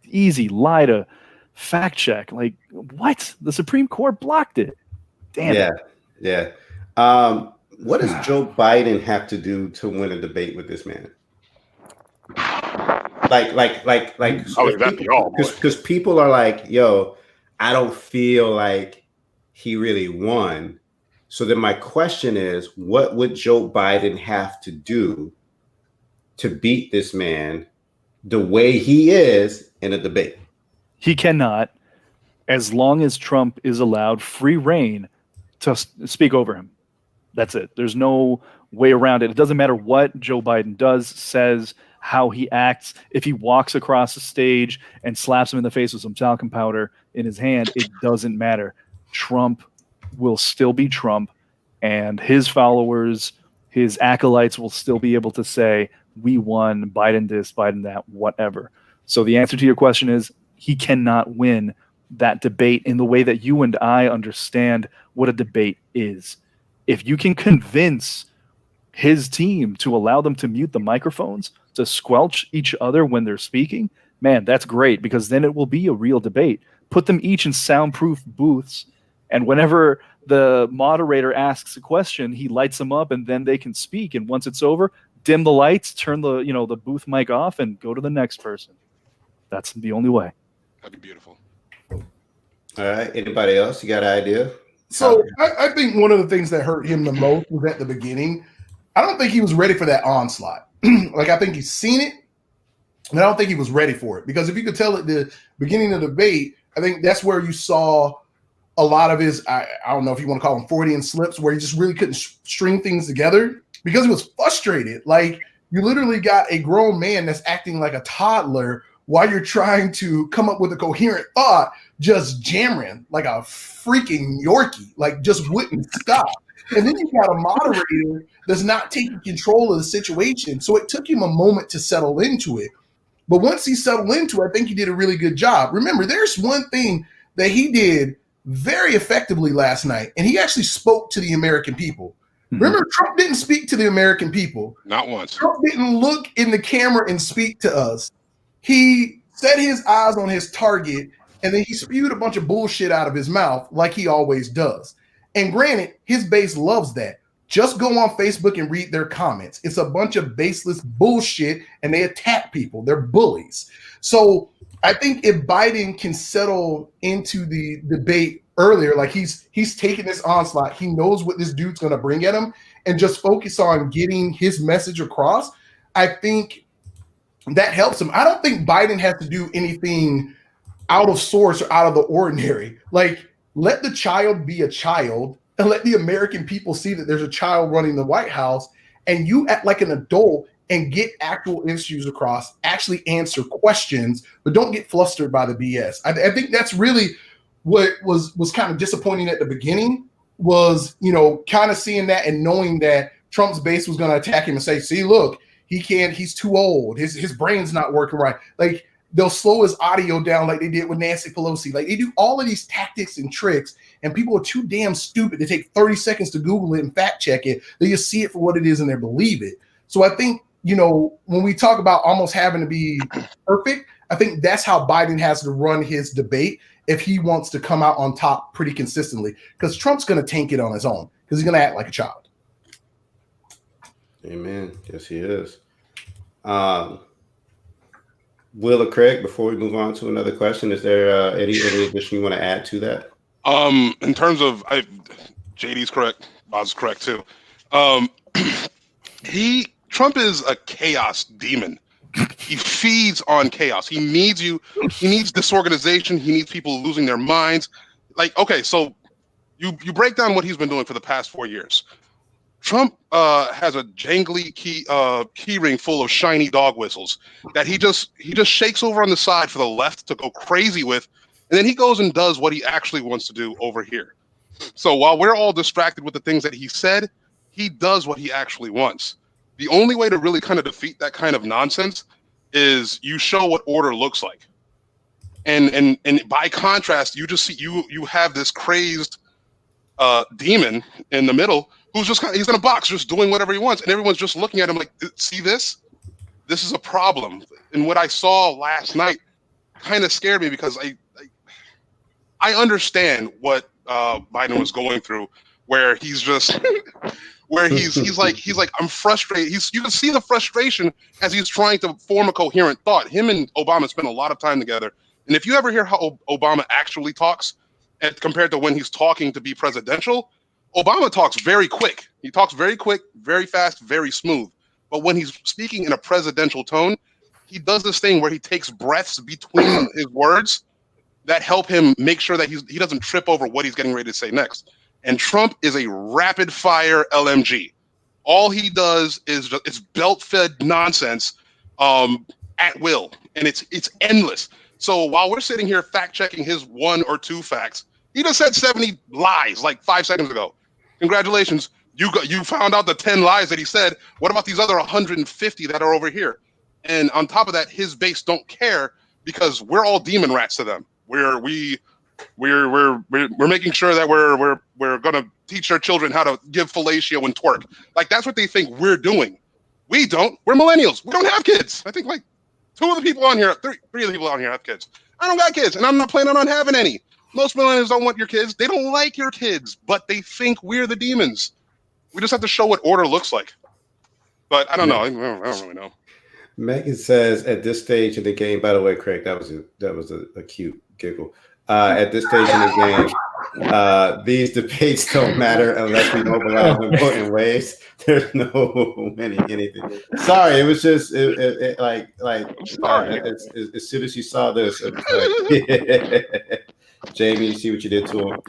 easy lie to fact check. Like, what? The Supreme Court blocked it. Damn it. Yeah. What does Joe Biden have to do to win a debate with this man? Because people are like, yo, I don't feel like he really won. So then my question is, what would Joe Biden have to do to beat this man the way he is in a debate? He cannot, as long as Trump is allowed free reign to speak over him. That's it. There's no way around it. It doesn't matter what Joe Biden does, says, how he acts. If he walks across the stage and slaps him in the face with some talcum powder in his hand, it doesn't matter. Trump will still be Trump, and his followers, his acolytes will still be able to say, we won, Biden this, Biden that, whatever. So the answer to your question is he cannot win that debate in the way that you and I understand what a debate is. If you can convince his team to allow them to mute the microphones, to squelch each other when they're speaking, man, that's great, because then it will be a real debate. Put them each in soundproof booths, and whenever the moderator asks a question, he lights them up and then they can speak. And once it's over, dim the lights, turn the booth mic off, and go to the next person. That's the only way. That'd be beautiful. All right. Anybody else? You got an idea? So I think one of the things that hurt him the most was at the beginning. I don't think he was ready for that onslaught. I think he's seen it, and I don't think he was ready for it. Because if you could tell at the beginning of the debate, I think that's where you saw a lot of his, I don't know if you want to call them Freudian slips, where he just really couldn't string things together because he was frustrated. Like, you literally got a grown man that's acting like a toddler while you're trying to come up with a coherent thought, just jammering like a freaking Yorkie, like just wouldn't stop. And then you got a moderator that's not taking control of the situation. So it took him a moment to settle into it. But once he settled into it, I think he did a really good job. Remember, there's one thing that he did very effectively last night, and he actually spoke to the American people. Remember, Trump didn't speak to the American people. Not once. Trump didn't look in the camera and speak to us. He set his eyes on his target, and then he spewed a bunch of bullshit out of his mouth like he always does. And granted, his base loves that. Just go on Facebook and read their comments. It's a bunch of baseless bullshit, and they attack people. They're bullies. So I think if Biden can settle into the debate earlier, like he's taking this onslaught, he knows what this dude's going to bring at him, and just focus on getting his message across, I think that helps him. I don't think Biden has to do anything out of sorts or out of the ordinary. Like, let the child be a child, and let the American people see that there's a child running the White House, and you act like an adult and get actual issues across, actually answer questions, but don't get flustered by the BS. I think that's really what was kind of disappointing at the beginning, was, kind of seeing that and knowing that Trump's base was going to attack him and say, see, look, he's too old. His brain's not working right. Like, they'll slow his audio down like they did with Nancy Pelosi. Like, they do all of these tactics and tricks, and people are too damn stupid to take 30 seconds to Google it and fact check it. They just see it for what it is and they believe it. So I think, when we talk about almost having to be perfect, I think that's how Biden has to run his debate if he wants to come out on top pretty consistently, because Trump's going to tank it on his own because he's going to act like a child. Amen. Yes, he is. Will or Craig, before we move on to another question, is there any addition you want to add to that? In terms of, JD's correct, Boz is correct too. Trump is a chaos demon. He feeds on chaos. He needs disorganization. He needs people losing their minds. Like, okay, so you break down what he's been doing for the past 4 years. Trump has a jangly key ring full of shiny dog whistles that he just shakes over on the side for the left to go crazy with, and then he goes and does what he actually wants to do over here. So while we're all distracted with the things that he said, he does what he actually wants. The only way to really kind of defeat that kind of nonsense is you show what order looks like. And by contrast, you just see you have this crazed demon in the middle who's just he's in a box, just doing whatever he wants, and everyone's just looking at him like, see this? This is a problem. And what I saw last night kind of scared me, because I understand what Biden was going through, where he's just where he's like I'm frustrated. You can see the frustration as he's trying to form a coherent thought. Him and Obama spent a lot of time together, and if you ever hear how Obama actually talks, and compared to when he's talking to be presidential, Obama talks very quick. He talks very quick, very fast, very smooth. But when he's speaking in a presidential tone, he does this thing where he takes breaths between his words that help him make sure that he doesn't trip over what he's getting ready to say next. And Trump is a rapid fire LMG. All he does is it's belt fed nonsense at will, and it's endless. So while we're sitting here fact checking his 1 or 2 facts, he just said 70 lies like 5 seconds ago. Congratulations, you found out the 10 lies that he said. What about these other 150 that are over here? And on top of that, his base don't care, because we're all demon rats to them. We're making sure that we're gonna teach our children how to give fellatio and twerk. Like, that's what they think we're doing. We don't. We're millennials. We don't have kids. I think like 2 of the people on here, 3 of the people on here have kids. I don't got kids, and I'm not planning on having any. Most millennials don't want your kids. They don't like your kids, but they think we're the demons. We just have to show what order looks like. But I don't know. I don't really know. Megan says, at this stage in the game, by the way, Craig, that was a cute giggle. At this stage in the game, these debates don't matter unless we mobilize in important ways. There's no winning anything. Sorry, it was just as soon as you saw this, Jamie, you see what you did to him.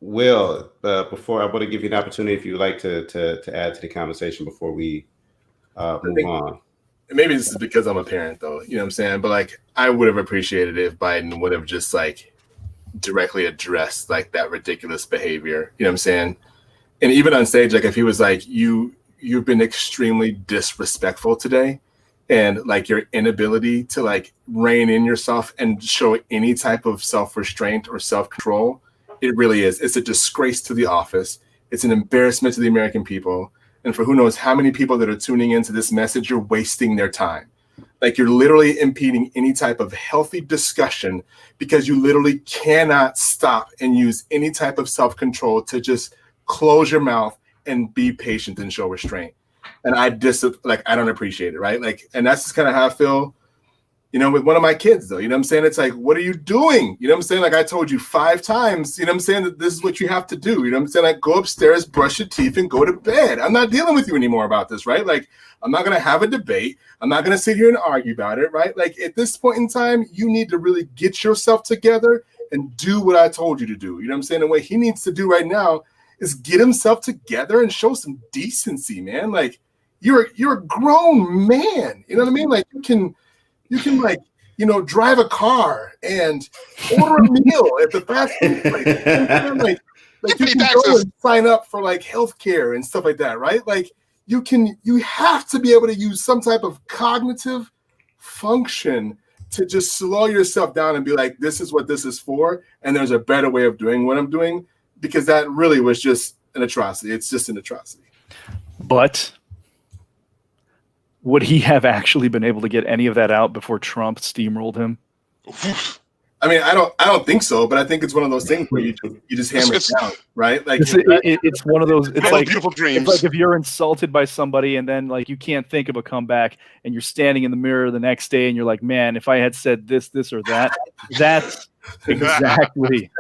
Will, before I want to give you an opportunity if you would like to add to the conversation before we move on. maybe this is because I'm a parent, though. You know what I'm saying? But like, I would have appreciated it if Biden would have just like directly addressed like that ridiculous behavior. You know what I'm saying? And even on stage, like if he was like, you've been extremely disrespectful today, and like your inability to like rein in yourself and show any type of self-restraint or self-control, it really is. It's a disgrace to the office. It's an embarrassment to the American people. And for who knows how many people that are tuning into this message, you're wasting their time. Like you're literally impeding any type of healthy discussion because you literally cannot stop and use any type of self-control to just close your mouth and be patient and show restraint. And I don't appreciate it, right? Like, and that's just kind of how I feel, you know, with one of my kids, though. You know what I'm saying? It's like, what are you doing? You know what I'm saying? Like I told you 5 times, you know what I'm saying, that this is what you have to do. You know what I'm saying? Like go upstairs, brush your teeth, and go to bed. I'm not dealing with you anymore about this, right? Like I'm not going to have a debate. I'm not going to sit here and argue about it, right? Like at this point in time, you need to really get yourself together and do what I told you to do. You know what I'm saying? And what he needs to do right now is get himself together and show some decency, man. Like you're a grown man. You know what I mean? Like you can like, you know, drive a car and order a meal at the fast food place. Like you can go and sign up for like healthcare and stuff like that, right? Like you have to be able to use some type of cognitive function to just slow yourself down and be like, this is what this is for, and there's a better way of doing what I'm doing, because that really was just an atrocity. It's just an atrocity. But would he have actually been able to get any of that out before Trump steamrolled him? I mean, I don't think so, but I think it's one of those things where you just hammer it down, right? Like it's one of those. It's like beautiful dreams. It's like if you're insulted by somebody and then like you can't think of a comeback, and you're standing in the mirror the next day and you're like, man, if I had said this, or that, that's exactly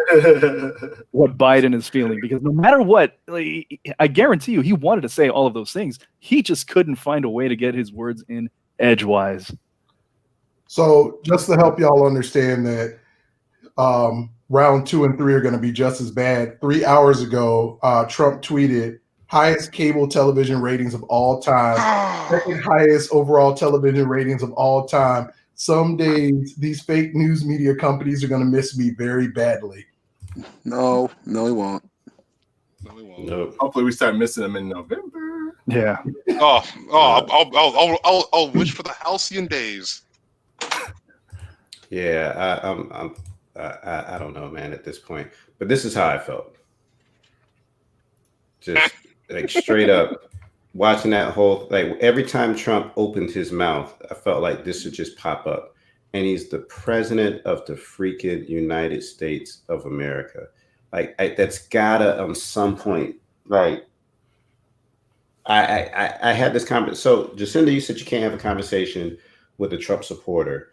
what Biden is feeling. Because no matter what, like, I guarantee you, he wanted to say all of those things. He just couldn't find a way to get his words in edgewise. So just to help y'all understand that round 2 and 3 are going to be just as bad. 3 hours ago, Trump tweeted, highest cable television ratings of all time, second highest overall television ratings of all time. Some days these fake news media companies are going to miss me very badly. No, he won't. No, he won't. Nope. Hopefully we start missing them in November. Yeah. I'll wish for the halcyon days. Yeah, I don't know, man, at this point. But this is how I felt. Just like straight up watching that whole, like every time Trump opened his mouth, I felt like this would just pop up. And he's the president of the freaking United States of America. Like that's gotta some point, like I had this conversation. So Jacinda, you said you can't have a conversation with a Trump supporter.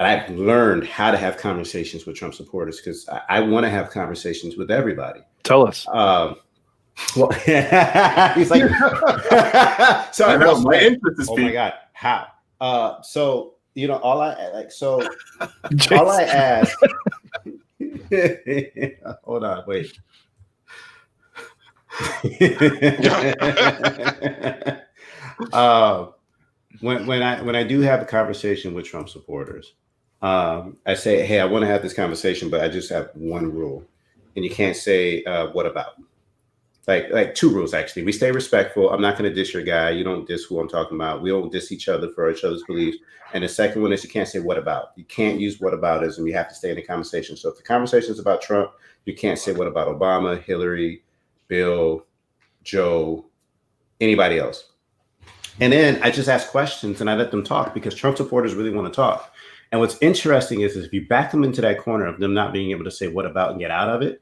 I've learned how to have conversations with Trump supporters because I want to have conversations with everybody. Tell us. Well, he's like, so I know, my interest is my God, how? So you know, all I ask. Hold on, wait. When I do have a conversation with Trump supporters, I say, hey, I want to have this conversation, but I just have one rule, and you can't say what about. Like 2 rules actually. We stay respectful. I'm not going to diss your guy. You don't diss who I'm talking about. We don't diss each other for each other's beliefs. And the second one is you can't say what about. You can't use what aboutism. You have to stay in the conversation. So if the conversation is about Trump, you can't say what about Obama, Hillary, Bill, Joe, anybody else. And then I just ask questions and I let them talk because Trump supporters really want to talk. And what's interesting is if you back them into that corner of them not being able to say what about and get out of it,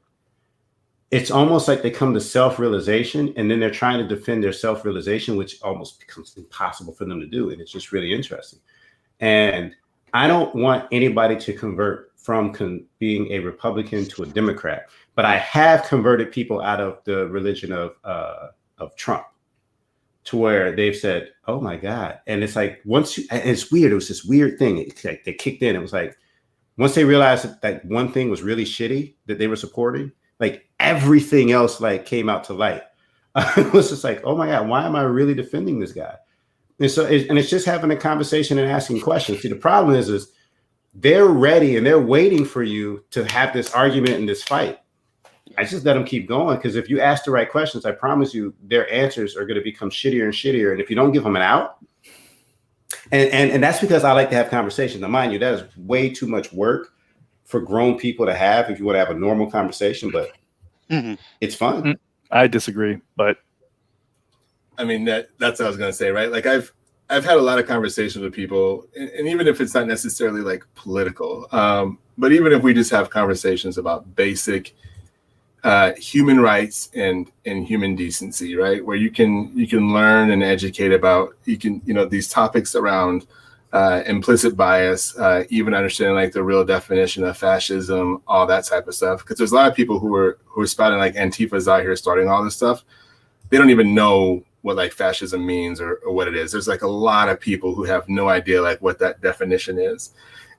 it's almost like they come to self-realization and then they're trying to defend their self-realization, which almost becomes impossible for them to do. And it's just really interesting. And I don't want anybody to convert from being a Republican to a Democrat, but I have converted people out of the religion of Trump to where they've said, oh my God. And it's like, it's weird. It was this weird thing. It's like they kicked in. It was like, once they realized that one thing was really shitty that they were supporting, like everything else like came out to light. It was just like, oh my God, why am I really defending this guy? And it's just having a conversation and asking questions. See, the problem is they're ready and they're waiting for you to have this argument and this fight. I just let them keep going, because if you ask the right questions, I promise you their answers are going to become shittier and shittier. And if you don't give them an out, and that's because I like to have conversations. Now, mind you, that is way too much work for grown people to have if you want to have a normal conversation, but it's fun. I disagree, but I mean, that's what I was going to say, right? Like I've had a lot of conversations with people, and even if it's not necessarily like political, but even if we just have conversations about basic human rights and human decency, right? Where you can learn and educate about, these topics around implicit bias, even understanding like the real definition of fascism, all that type of stuff. Because there's a lot of people who are spouting like Antifa's out here starting all this stuff. They don't even know what like fascism means or what it is. There's like a lot of people who have no idea like what that definition is.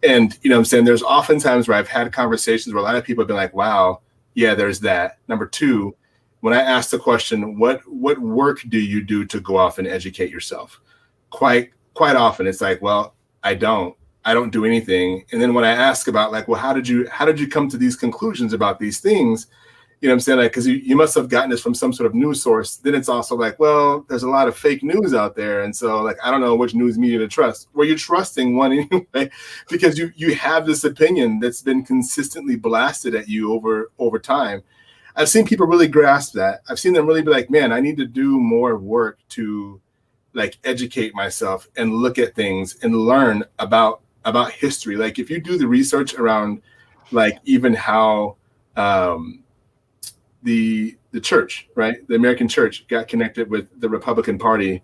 And what I'm saying, there's oftentimes where I've had conversations where a lot of people have been like, wow, yeah, there's that. Number two, when I ask the question, what work do you do to go off and educate yourself? Quite often it's like, well, I don't do anything. And then when I ask about like, well, how did you come to these conclusions about these things? Like, because you must have gotten this from some sort of news source. Then it's also like, well, there's a lot of fake news out there. And so like, I don't know which news media to trust. Well, you're trusting one anyway, because you have this opinion that's been consistently blasted at you over time. I've seen people really grasp that. I've seen them really be like, man, I need to do more work to like educate myself and look at things and learn about history. Like if you do the research around like even how, the church, right? The American church got connected with the Republican Party.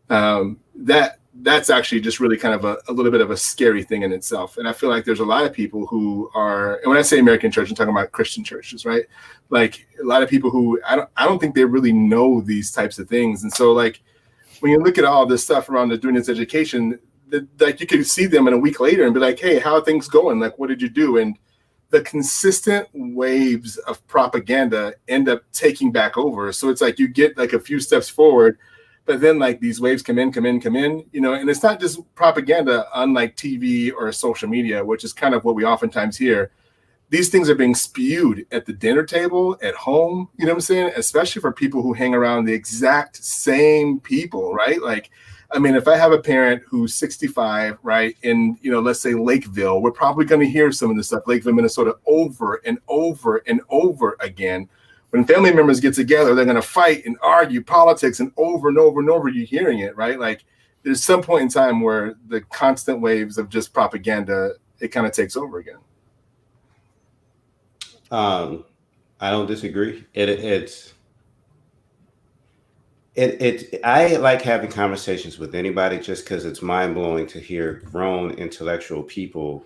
That's actually just really kind of a little bit of a scary thing in itself. And I feel like there's a lot of people who are, and when I say American church, I'm talking about Christian churches, right? Like a lot of people who I don't think they really know these types of things. And so like when you look at all this stuff around doing this education, like you could see them in a week later and be like, hey, how are things going? Like, what did you do? And the consistent waves of propaganda end up taking back over. So it's like you get like a few steps forward, but then like these waves come in, and it's not just propaganda, unlike TV or social media, which is kind of what we oftentimes hear. These things are being spewed at the dinner table, at home, especially for people who hang around the exact same people, right? Like, I mean, if I have a parent who's 65, right, in, let's say Lakeville, we're probably going to hear some of this stuff, Lakeville, Minnesota, over and over and over again. When family members get together, they're going to fight and argue politics, and over and over, you're hearing it, right? Like there's some point in time where the constant waves of just propaganda, it kind of takes over again. I don't disagree. I like having conversations with anybody just because it's mind blowing to hear grown intellectual people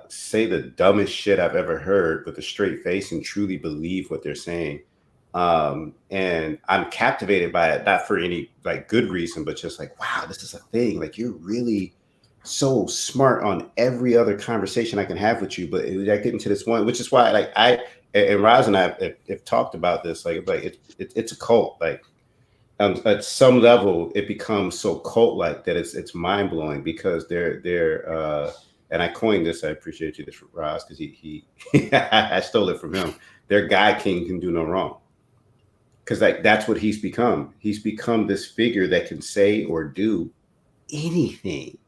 say the dumbest shit I've ever heard with a straight face and truly believe what they're saying. And I'm captivated by it, not for any like good reason, but just like, wow, this is a thing. Like you're really so smart on every other conversation I can have with you. But I get into this one, which is why like and Roz and I have talked about this, like it's a cult. Like at some level, it becomes so cult-like that it's mind-blowing because they're and I coined this. I appreciate you, this Roz, because he I stole it from him. Their guy king can do no wrong, because like that's what he's become. He's become this figure that can say or do anything,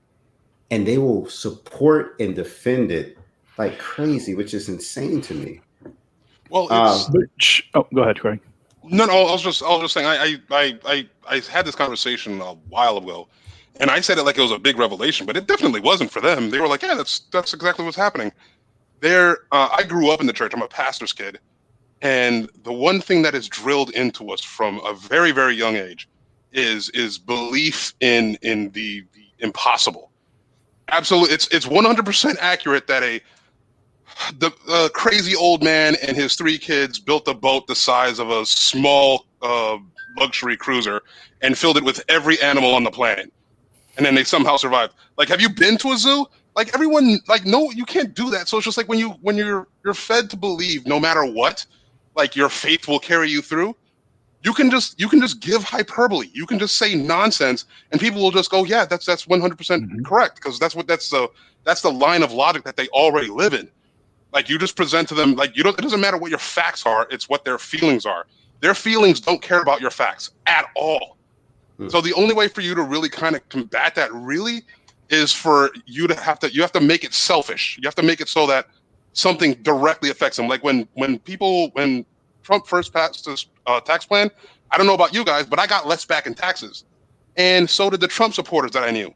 and they will support and defend it like crazy, which is insane to me. Well, go ahead, Craig. No, I was just saying. I had this conversation a while ago, and I said it like it was a big revelation, but it definitely wasn't for them. They were like, "Yeah, that's exactly what's happening." I grew up in the church. I'm a pastor's kid, and the one thing that is drilled into us from a very, very young age is belief in the impossible. Absolutely, it's 100% accurate that the crazy old man and his 3 kids built a boat the size of a small luxury cruiser and filled it with every animal on the planet, and then they somehow survived. Like, have you been to a zoo? Like, everyone, like, no, you can't do that. So it's just like when you're fed to believe no matter what, like your faith will carry you through. You can just give hyperbole. You can just say nonsense, and people will just go, yeah, that's 100% correct, because that's the line of logic that they already live in. Like, you just present to them, like, it doesn't matter what your facts are, it's what their feelings are. Their feelings don't care about your facts at all. So the only way for you to really kind of combat that really is for you to have to make it selfish. You have to make it so that something directly affects them. Like when Trump first passed this tax plan, I don't know about you guys, but I got less back in taxes. And so did the Trump supporters that I knew.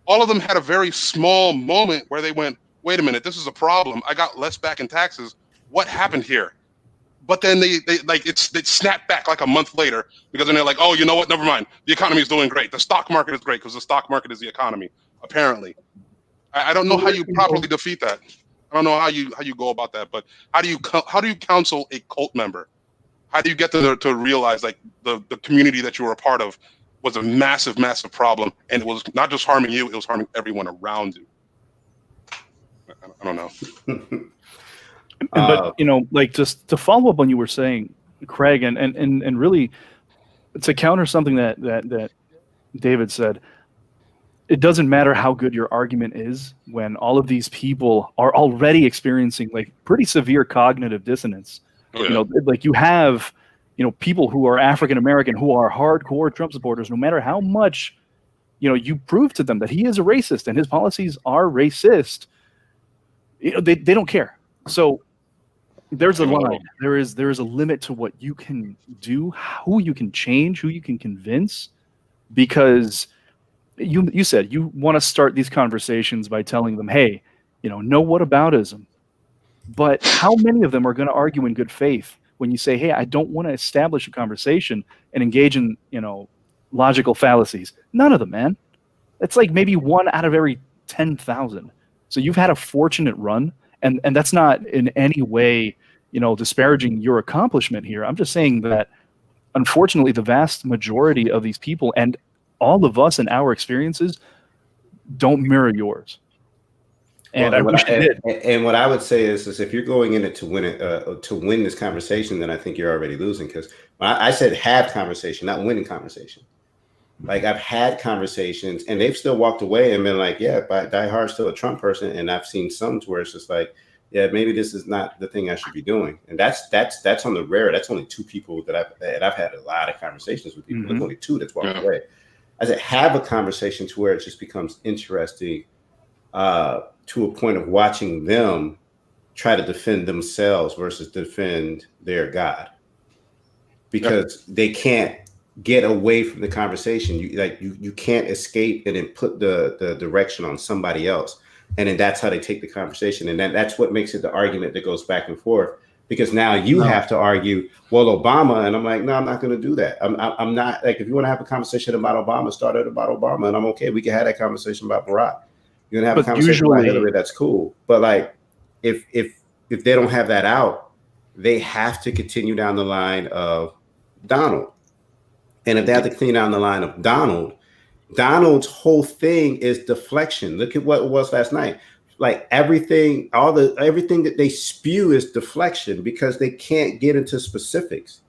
All of them had a very small moment where they went, wait a minute, this is a problem. I got less back in taxes. What happened here? But then they snapped back like a month later, because then they're like, oh, you know what? Never mind. The economy is doing great. The stock market is great, because the stock market is the economy, apparently. I don't know how you properly defeat that. I don't know how you go about that. But how do you counsel a cult member? How do you get to realize, like, the community that you were a part of was a massive, massive problem, and it was not just harming you, it was harming everyone around you? I don't know. But like, just to follow up on you were saying, Craig, and really to counter something that David said, it doesn't matter how good your argument is when all of these people are already experiencing like pretty severe cognitive dissonance. Oh, yeah. Like you have, people who are African American who are hardcore Trump supporters. No matter how much, you prove to them that he is a racist and his policies are racist, they don't care. So there's a line. There is a limit to what you can do, who you can change, who you can convince, because you said you want to start these conversations by telling them, hey, no whataboutism. But how many of them are going to argue in good faith when you say, hey, I don't want to establish a conversation and engage in, logical fallacies? None of them, man. It's like maybe 1 out of every 10,000. So you've had a fortunate run, and that's not in any way, disparaging your accomplishment here. I'm just saying that, unfortunately, the vast majority of these people and all of us in our experiences don't mirror yours. And I wish it did. And what I would say is if you're going in it to win this conversation, then I think you're already losing. Because I said have conversation, not winning conversation. Like, I've had conversations and they've still walked away and been like, yeah, but Die Hard's still a Trump person. And I've seen some where it's just like, yeah, maybe this is not the thing I should be doing. And that's on the rare. That's only 2 people that I've had a lot of conversations with people. There's only 2 that's walked away. I said have a conversation to where it just becomes interesting, to a point of watching them try to defend themselves versus defend their God, because they can't get away from the conversation. You can't escape and then put the direction on somebody else, and then that's how they take the conversation, and that's what makes it the argument that goes back and forth, because now you have to argue, well, Obama, and I'm like, no, I'm not going to do that. I'm not, like, if you want to have a conversation about Obama, start it about Obama, and I'm okay. We can have that conversation about Barack. You're gonna have a conversation about Hillary, that's cool. But like, if they don't have that out, they have to continue down the line of Donald. And if they have to clean down the line of Donald's whole thing is deflection. Look at what it was last night. Like, everything that they spew is deflection, because they can't get into specifics.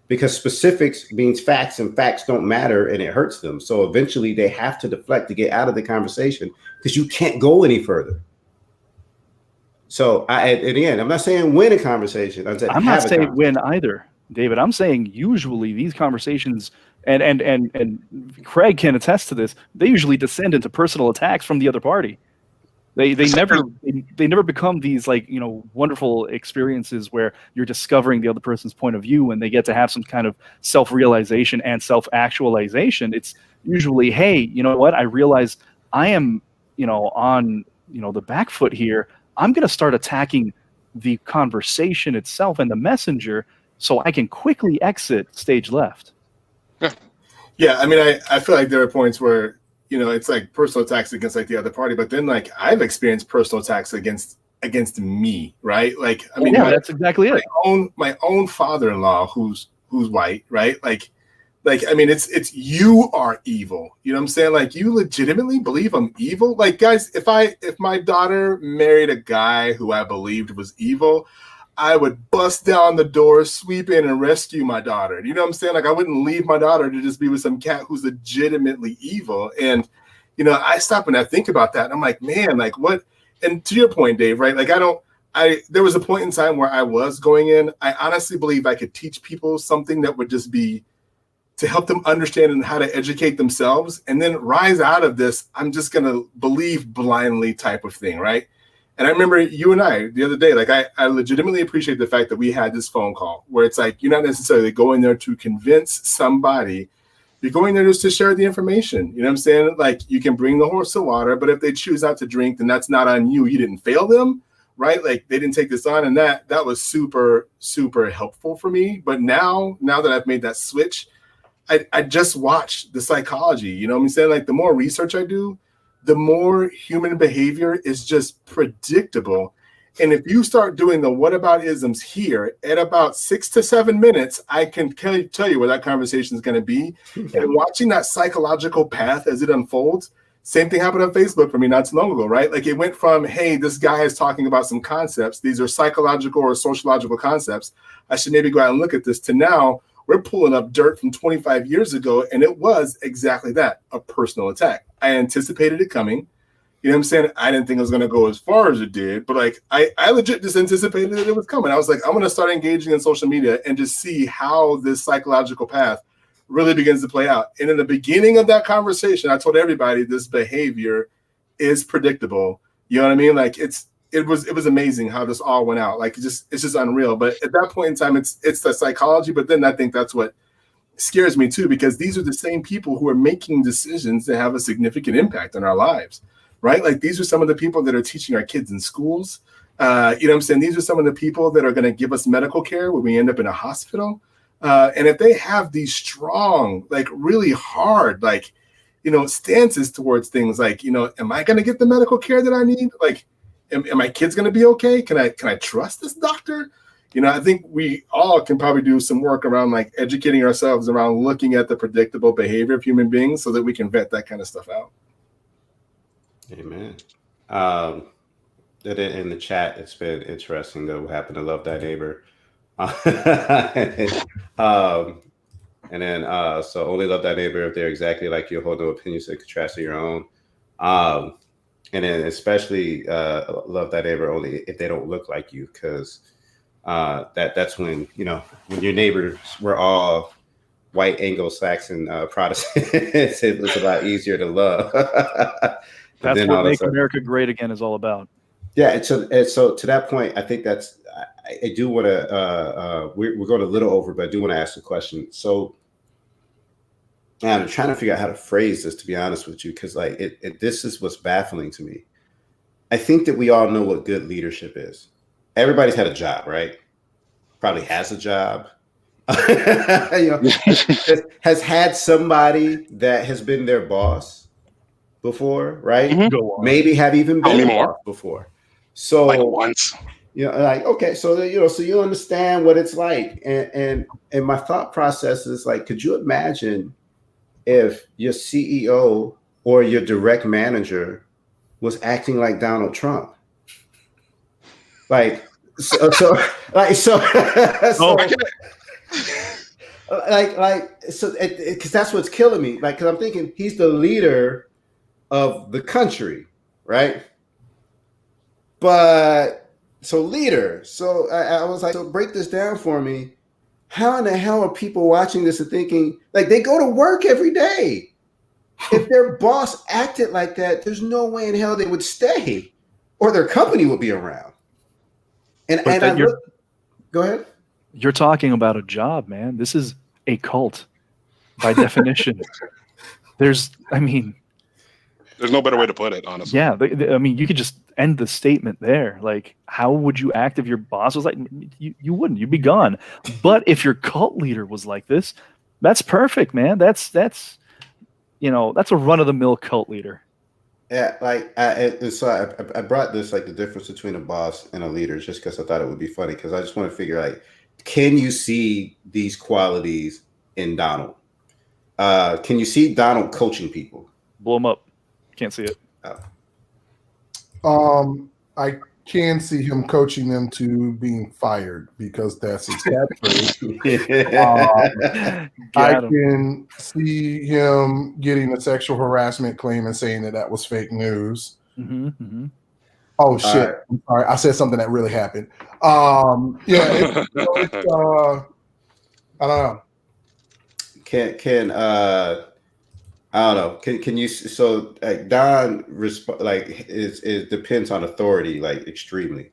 Because specifics means facts, and facts don't matter, and it hurts them. So eventually they have to deflect to get out of the conversation, because you can't go any further. So at the end, I'm not saying win a conversation. I'm not saying win either, David. I'm saying usually these conversations, and Craig can attest to this, they usually descend into personal attacks from the other party. They never become these, like, wonderful experiences where you're discovering the other person's point of view and they get to have some kind of self-realization and self-actualization. It's usually, hey, you know what? I realize I am, on, the back foot here. I'm going to start attacking the conversation itself and the messenger so I can quickly exit stage left. Yeah. I mean, I feel like there are points where, it's like personal attacks against like the other party, but then like I've experienced personal attacks against me, right? Like, I mean, that's exactly it. My own father-in-law who's white, right? Like, I mean, it's you are evil. You know what I'm saying? Like, you legitimately believe I'm evil? Like, guys, if my daughter married a guy who I believed was evil, I would bust down the door, sweep in, and rescue my daughter. You know what I'm saying? Like, I wouldn't leave my daughter to just be with some cat who's legitimately evil. And, you know, I stop and I think about that. And I'm like, man, like what? And to your point, Dave, right? Like, there was a point in time where I was going in. I honestly believe I could teach people something that would just be to help them understand and how to educate themselves, and then rise out of this, I'm just going to believe blindly type of thing, right? And I remember you and I the other day, like I legitimately appreciate the fact that we had this phone call where it's like, you're not necessarily going there to convince somebody. You're going there just to share the information. You know what I'm saying? Like, you can bring the horse to water, but if they choose not to drink, then that's not on you. You didn't fail them, right? Like, they didn't take this on, and that was super, super helpful for me. But now that I've made that switch, I just watch the psychology. You know what I'm saying? Like, the more research I do, the more human behavior is just predictable. And if you start doing the whataboutisms here at about 6 to 7 minutes, I can tell you where that conversation is going to be. And watching that psychological path as it unfolds, same thing happened on Facebook for me not too long ago, right? Like, it went from, hey, this guy is talking about some concepts. These are psychological or sociological concepts. I should maybe go out and look at this, to now we're pulling up dirt from 25 years ago. And it was exactly that, a personal attack. I anticipated it coming. You know what I'm saying? I didn't think it was going to go as far as it did, but like I legit just anticipated that it was coming. I was like, I'm going to start engaging in social media and just see how this psychological path really begins to play out. And in the beginning of that conversation, I told everybody this behavior is predictable. You know what I mean? Like, it was amazing how this all went out. Like, it's just unreal. But at that point in time, it's the psychology. But then I think that's what scares me too, because these are the same people who are making decisions that have a significant impact on our lives, right? Like, these are some of the people that are teaching our kids in schools. You know what I'm saying? These are some of the people that are going to give us medical care when we end up in a hospital. And if they have these strong, like really hard, like, you know, stances towards things like, you know, am I going to get the medical care that I need? Like, am my kids going to be okay? Can I trust this doctor? You know, I think we all can probably do some work around like educating ourselves around looking at the predictable behavior of human beings so that we can vet that kind of stuff out. Amen. In the chat, it's been interesting though. Happen to love that neighbor. And then so only love that neighbor if they're exactly like you, hold no opinions that contrast to your own. And then especially love that neighbor only if they don't look like you, because that's when, you know, when your neighbors were all white Anglo-Saxon Protestants, it was a lot easier to love. That's what Make America Great Again is all about. Yeah, and so to that point, I think that's, I do want to, we're going a little over, but I do want to ask a question. So I'm trying to figure out how to phrase this, to be honest with you, because like this is what's baffling to me. I think that we all know what good leadership is. Everybody's had a job, right? Probably has a job. You know, has had somebody that has been their boss before, right? Mm-hmm. Maybe have even been a boss before. So like once. You know, like, okay, so you know, so you understand what it's like. And my thought process is like, could you imagine if your CEO or your direct manager was acting like Donald Trump? Like, so because that's what's killing me. Like, because I'm thinking he's the leader of the country, right? But so leader. So I was like, so break this down for me. How in the hell are people watching this and thinking, like, they go to work every day? If their boss acted like that, there's no way in hell they would stay, or their company would be around. Go ahead. You're talking about a job, man. This is a cult by definition. There's no better way to put it, honestly. Yeah. I mean, you could just end the statement there. Like, how would you act if your boss was like, you wouldn't, you'd be gone. But if your cult leader was like this, that's perfect, man. That's you know, that's a run of the mill cult leader. Yeah, like I brought this, like, the difference between a boss and a leader, just because I thought it would be funny, because I just want to figure out, like, can you see these qualities in Donald? Can you see Donald coaching people? Blow him up. Can't see it. I can see him coaching them to being fired because that's his catchphrase. I can see him getting a sexual harassment claim and saying that was fake news. Oh shit! Right. I'm sorry, I said something that really happened. Yeah, I don't know. I don't know. Can you? So Don it depends on authority, like extremely.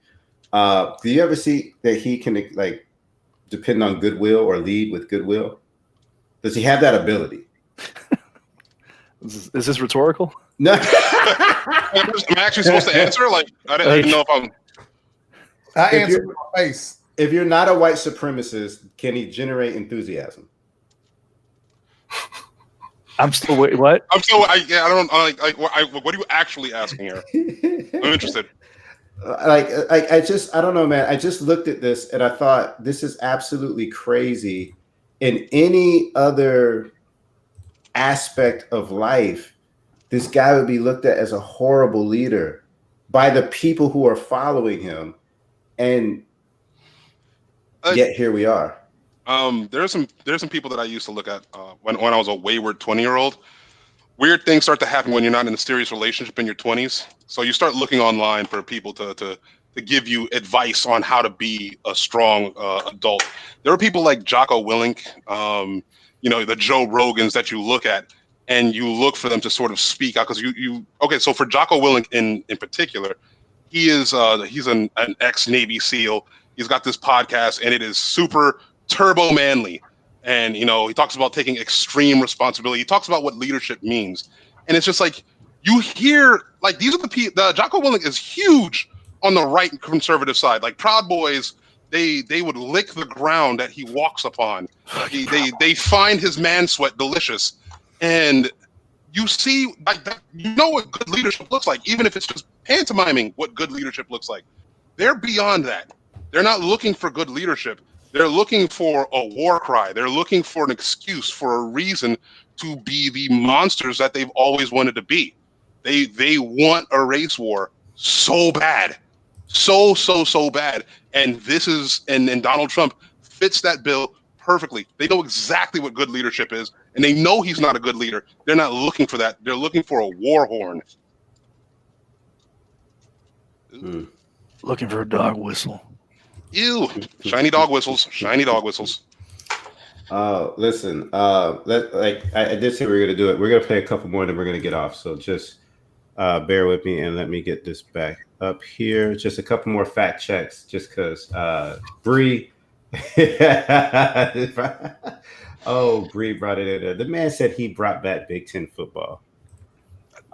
Do you ever see that he can like depend on goodwill or lead with goodwill? Does he have that ability? Is this rhetorical? No. I'm actually supposed to answer. Like I didn't know if I'm. I answered with my face. If you're not a white supremacist, can he generate enthusiasm? I'm still wait. What? I'm still. I don't like. What are you actually asking here? I'm interested. I don't know, man. I just looked at this and I thought this is absolutely crazy. In any other aspect of life, this guy would be looked at as a horrible leader by the people who are following him, and yet here we are. There's some people that I used to look at when I was a wayward 20-year-old. Weird things start to happen when you're not in a serious relationship in your 20s. So you start looking online for people to give you advice on how to be a strong adult. There are people like Jocko Willink, the Joe Rogans that you look at, and you look for them to sort of speak out because okay. So for Jocko Willink in particular, he's an ex-Navy SEAL. He's got this podcast, and it is super turbo manly. And, he talks about taking extreme responsibility. He talks about what leadership means. And it's just like, you hear, like, these are the Jocko Willink is huge on the right conservative side. Like Proud Boys, they would lick the ground that he walks upon. They find his man sweat delicious. And you see, like, that, what good leadership looks like, even if it's just pantomiming what good leadership looks like. They're beyond that. They're not looking for good leadership. They're looking for a war cry. They're looking for an excuse, for a reason to be the monsters that they've always wanted to be. They want a race war so bad. So bad. And and Donald Trump fits that bill perfectly. They know exactly what good leadership is, and they know he's not a good leader. They're not looking for that. They're looking for a war horn. Looking for a dog whistle. Ew. Shiny dog whistles. Listen, I did say we were going to do it. We're going to play a couple more and then we're going to get off. So just bear with me and let me get this back up here. Just a couple more fact checks just because Bree. Bree brought it in there. The man said he brought back Big Ten football.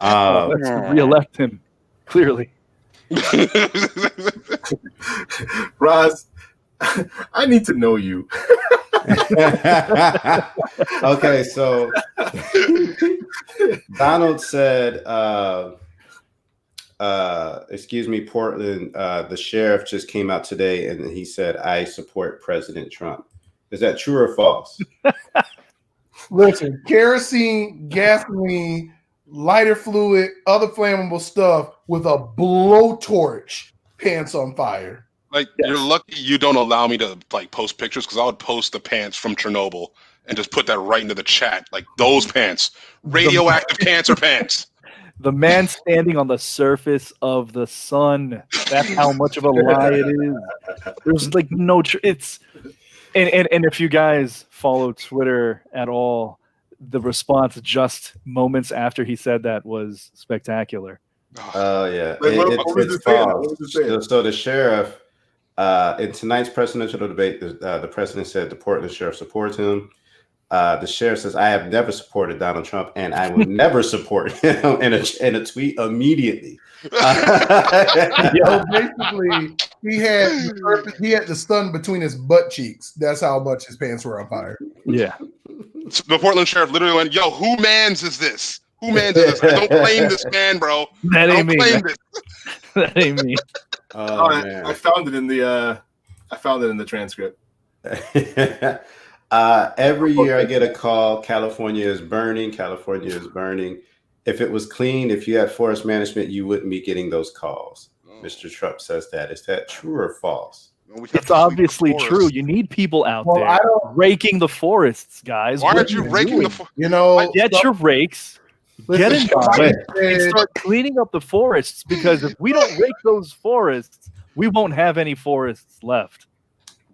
Let's re-elect him, clearly. Roz, I need to know you. Okay, so Donald said, excuse me, Portland, the sheriff just came out today and he said, I support President Trump. Is that true or false? Listen, kerosene, gasoline, lighter fluid, other flammable stuff with a blowtorch, pants on fire. Like, yes. You're lucky you don't allow me to like post pictures because I would post the pants from Chernobyl and just put that right into the chat. Like those pants, radioactive cancer pants. The man standing on the surface of the sun. That's how much of a lie it is. There's like no. It's and if you guys follow Twitter at all, the response just moments after he said that was spectacular. Oh yeah, it's false. So the sheriff in tonight's presidential debate, the president said the Portland sheriff supports him. The sheriff says, I have never supported Donald Trump and I will never support him in a tweet immediately. Basically, he had the stun between his butt cheeks. That's how much his pants were on fire. Yeah. The Portland sheriff literally went, yo, who mans is this? Who mans is this? I don't claim this man, bro. That ain't me. That ain't me. I found it in the transcript. Every year I get a call, California is burning. If it was clean, if you had forest management, you wouldn't be getting those calls. Mr. Trump says that. Is that true or false? It's obviously true. You need people out there raking the forests, guys. Why aren't you raking the forest? Get your rakes. Get involved and start cleaning up the forests, because if we don't rake those forests, we won't have any forests left.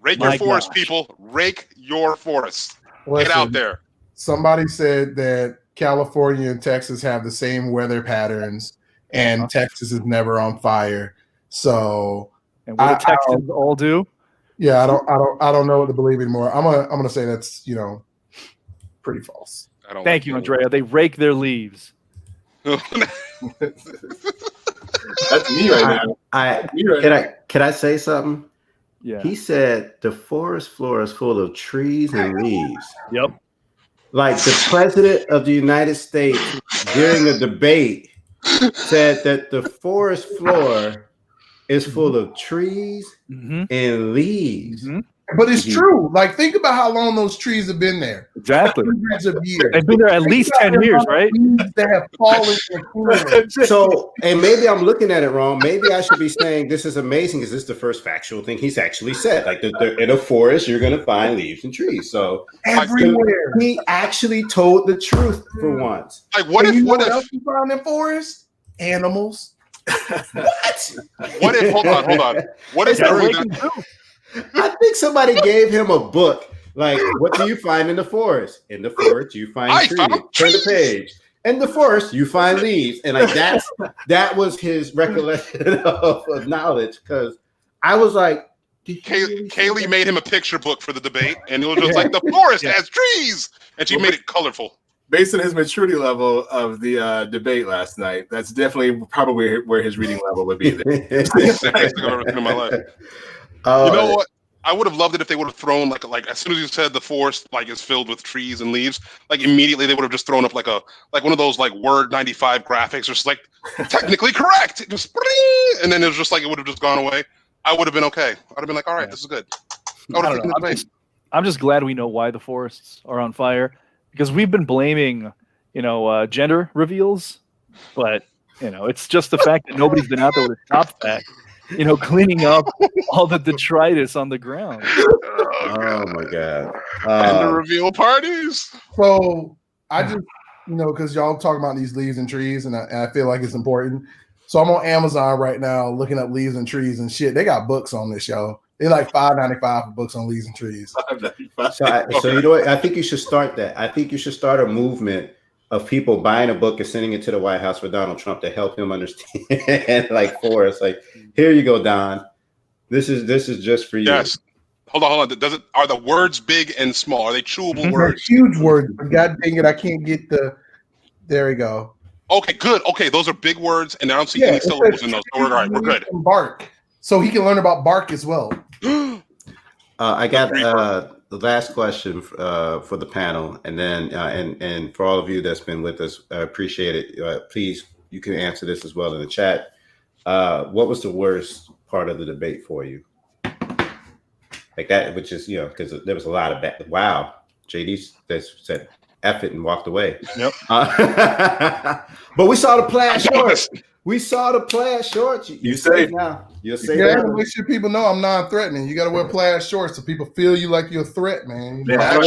Rake your forests, people. Rake your forests. Get out there. Somebody said that California and Texas have the same weather patterns, and Texas is never on fire. So, and what do Texans all do? Yeah, I don't know what to believe anymore. I'm gonna say that's pretty false. Thank you, Andrea. They rake their leaves. That's me right now. Can I say something? Yeah. He said the forest floor is full of trees and leaves. Yep. Like the president of the United States during a debate said that the forest floor is full of trees and leaves. But it's true. Like, think about how long those trees have been there. Exactly. Hundreds of years. They've been there at least 10 years, right? They have fallen. So, and maybe I'm looking at it wrong. Maybe I should be saying this is amazing because this is the first factual thing he's actually said. Like, in a forest, you're going to find leaves and trees. So, everywhere. He actually told the truth for once. Like, what if else you find in forests? Animals. What? What if? Hold on. What if during that? I think somebody gave him a book. Like, what do you find in the forest? In the forest, you find trees. Turn the page. In the forest, you find leaves. And like that was his recollection of knowledge. Because I was like, Kaylee made him a picture book for the debate, and it was just like the forest has trees, and she made it colorful. Based on his maturity level of the debate last night, that's definitely probably where his reading level would be. That's the best thing I've ever seen in my life. You know what? I would have loved it if they would have thrown like as soon as you said the forest like is filled with trees and leaves, like immediately they would have just thrown up like one of those like Word 95 graphics, just like technically correct, just and then it was just like it would have just gone away. I would have been okay. I'd have been like, all right, this is good. I'm just glad we know why the forests are on fire, because we've been blaming, gender reveals, but it's just the fact that nobody's been out there to stop that. Cleaning up all the detritus on the ground. Oh my God. And the reveal parties. So I just, because y'all talking about these leaves and trees, and I feel like it's important. So I'm on Amazon right now looking up leaves and trees and shit. They got books on this, y'all. They're like $5.95 for books on leaves and trees. So you know what? I think you should start that. I think you should start a movement of people buying a book and sending it to the White House for Donald Trump to help him understand, like, forest. Like, here you go, Don. This is just for you. Yes. Hold on. Are the words big and small? Are they chewable words? They're huge words. But God dang it, I can't get the. There we go. Okay, good. Okay, those are big words, and I don't see any syllables in those. So we're all right. We're good. Bark, so he can learn about bark as well. I got the last question for the panel, and then and for all of you that's been with us, I appreciate it. Please, you can answer this as well in the chat. What was the worst part of the debate for you? Like that, which is because there was a lot of wow. JD said F it and walked away. Yep. But we saw the plaid shorts. We saw the plaid shorts. You safe now. You're safe. Yeah, make sure people know I'm non-threatening. You got to wear plaid shorts so people feel you like you're a threat, man. Yeah,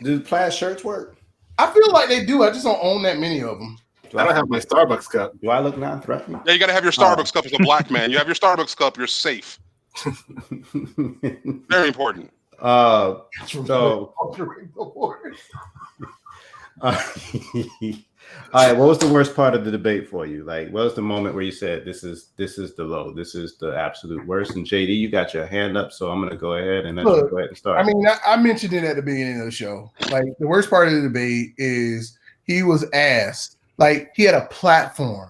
do plaid shirts work? I feel like they do. I just don't own that many of them. I don't have my Starbucks cup. Do I look non-threatening? Yeah, you got to have your Starbucks cup as a black man. You have your Starbucks cup, you're safe. Very important. All right, what was the worst part of the debate for you? Like, what was the moment where you said this is the low, this is the absolute worst? And JD, you got your hand up, so I'm gonna go ahead and let you go ahead and start. I mean, I mentioned it at the beginning of the show. Like, the worst part of the debate is he was asked, like, he had a platform.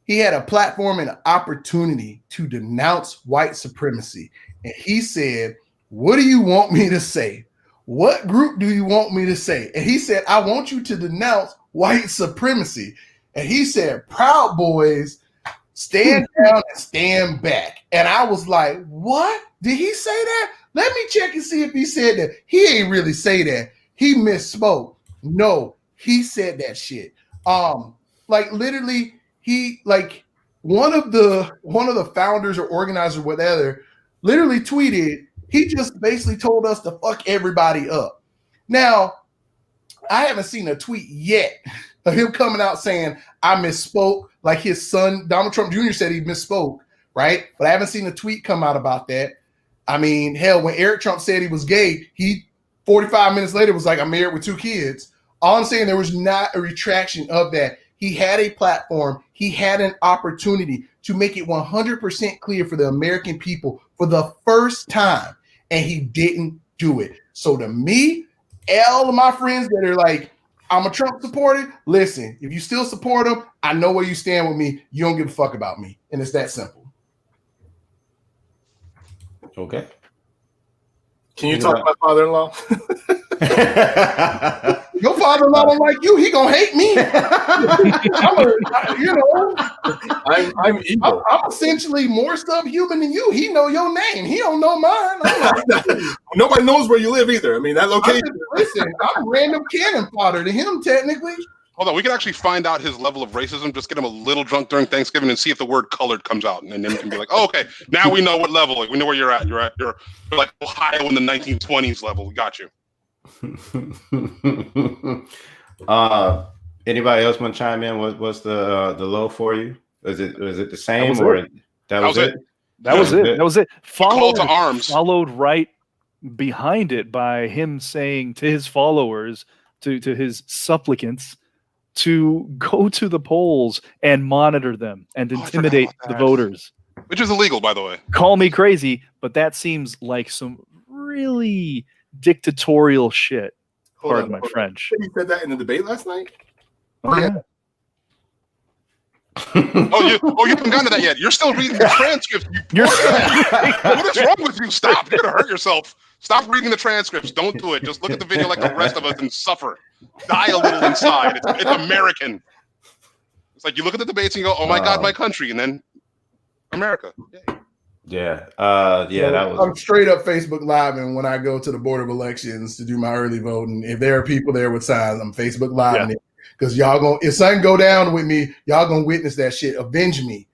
He had a platform and an opportunity to denounce white supremacy. And he said, what do you want me to say? What group do you want me to say? And he said, I want you to denounce white supremacy. And he said, Proud Boys, stand down and stand back. And I was like, what? Did he say that? Let me check and see if he said that. He ain't really say that. He misspoke. No, he said that shit. Like, literally, he, like, one of the founders or organizers, or whatever, literally tweeted, he just basically told us to fuck everybody up. Now, I haven't seen a tweet yet of him coming out saying, I misspoke, like his son, Donald Trump Jr. said he misspoke, right? But I haven't seen a tweet come out about that. I mean, hell, when Eric Trump said he was gay, he 45 minutes later was like, I'm married with 2 kids. All I'm saying, there was not a retraction of that. He had a platform. He had an opportunity to make it 100% clear for the American people for the first time, and he didn't do it. So to me, all of my friends that are like, I'm a Trump supporter, listen, if you still support him, I know where you stand with me. You don't give a fuck about me. And it's that simple. Okay. Can you talk to my father-in-law? Your father-in-law don't like you. He gonna hate me. I'm evil. I'm essentially more subhuman than you. He know your name. He don't know mine. Nobody knows where you live either. I mean, that location. Listen, I'm random cannon fodder to him, technically. Hold on, we can actually find out his level of racism. Just get him a little drunk during Thanksgiving and see if the word "colored" comes out, and then we can be like, "Oh, okay, now we know what level. Like, we know where you're at. You're like Ohio in the 1920s level. We got you." Anybody else want to chime in? What's the low for you? Is it the same or that was it? That was it. That was it. Call to arms. Followed right behind it by him saying to his followers, to his supplicants, to go to the polls and monitor them and intimidate the voters. Which is illegal, by the way. Call me crazy, but that seems like some really dictatorial shit. Pardon my French. You said that in the debate last night? Oh, yeah. You haven't gotten to that yet. You're still reading the transcripts. What is wrong with you? Stop. You're going to hurt yourself. Stop reading the transcripts. Don't do it. Just look at the video like the rest of us and suffer. Die a little inside. It's American. It's like you look at the debates and you go, oh my God, my country. And then America. Yeah. That was. I'm straight up Facebook Live, and when I go to the Board of Elections to do my early voting, if there are people there with signs, I'm Facebook Live. Yeah. Because y'all gonna, if something go down with me, y'all gonna witness that shit. Avenge me.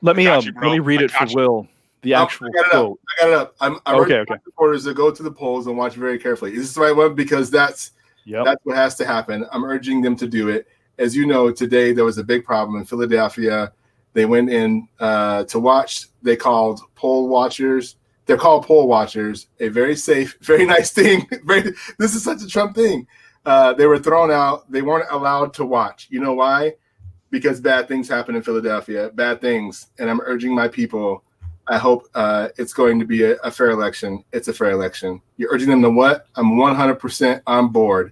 Let me read it for Will. The actual quote. I got it up. I'm okay. Supporters to go to the polls and watch very carefully. Is this the right one? Because that's what has to happen. I'm urging them to do it. As you know, today there was a big problem in Philadelphia. They went in to watch. They called poll watchers. They're called poll watchers. A very safe, very nice thing. This is such a Trump thing. They were thrown out. They weren't allowed to watch. You know why? Because bad things happen in Philadelphia. Bad things. And I'm urging my people. I hope it's going to be a fair election. It's a fair election. You're urging them to what? I'm 100% on board.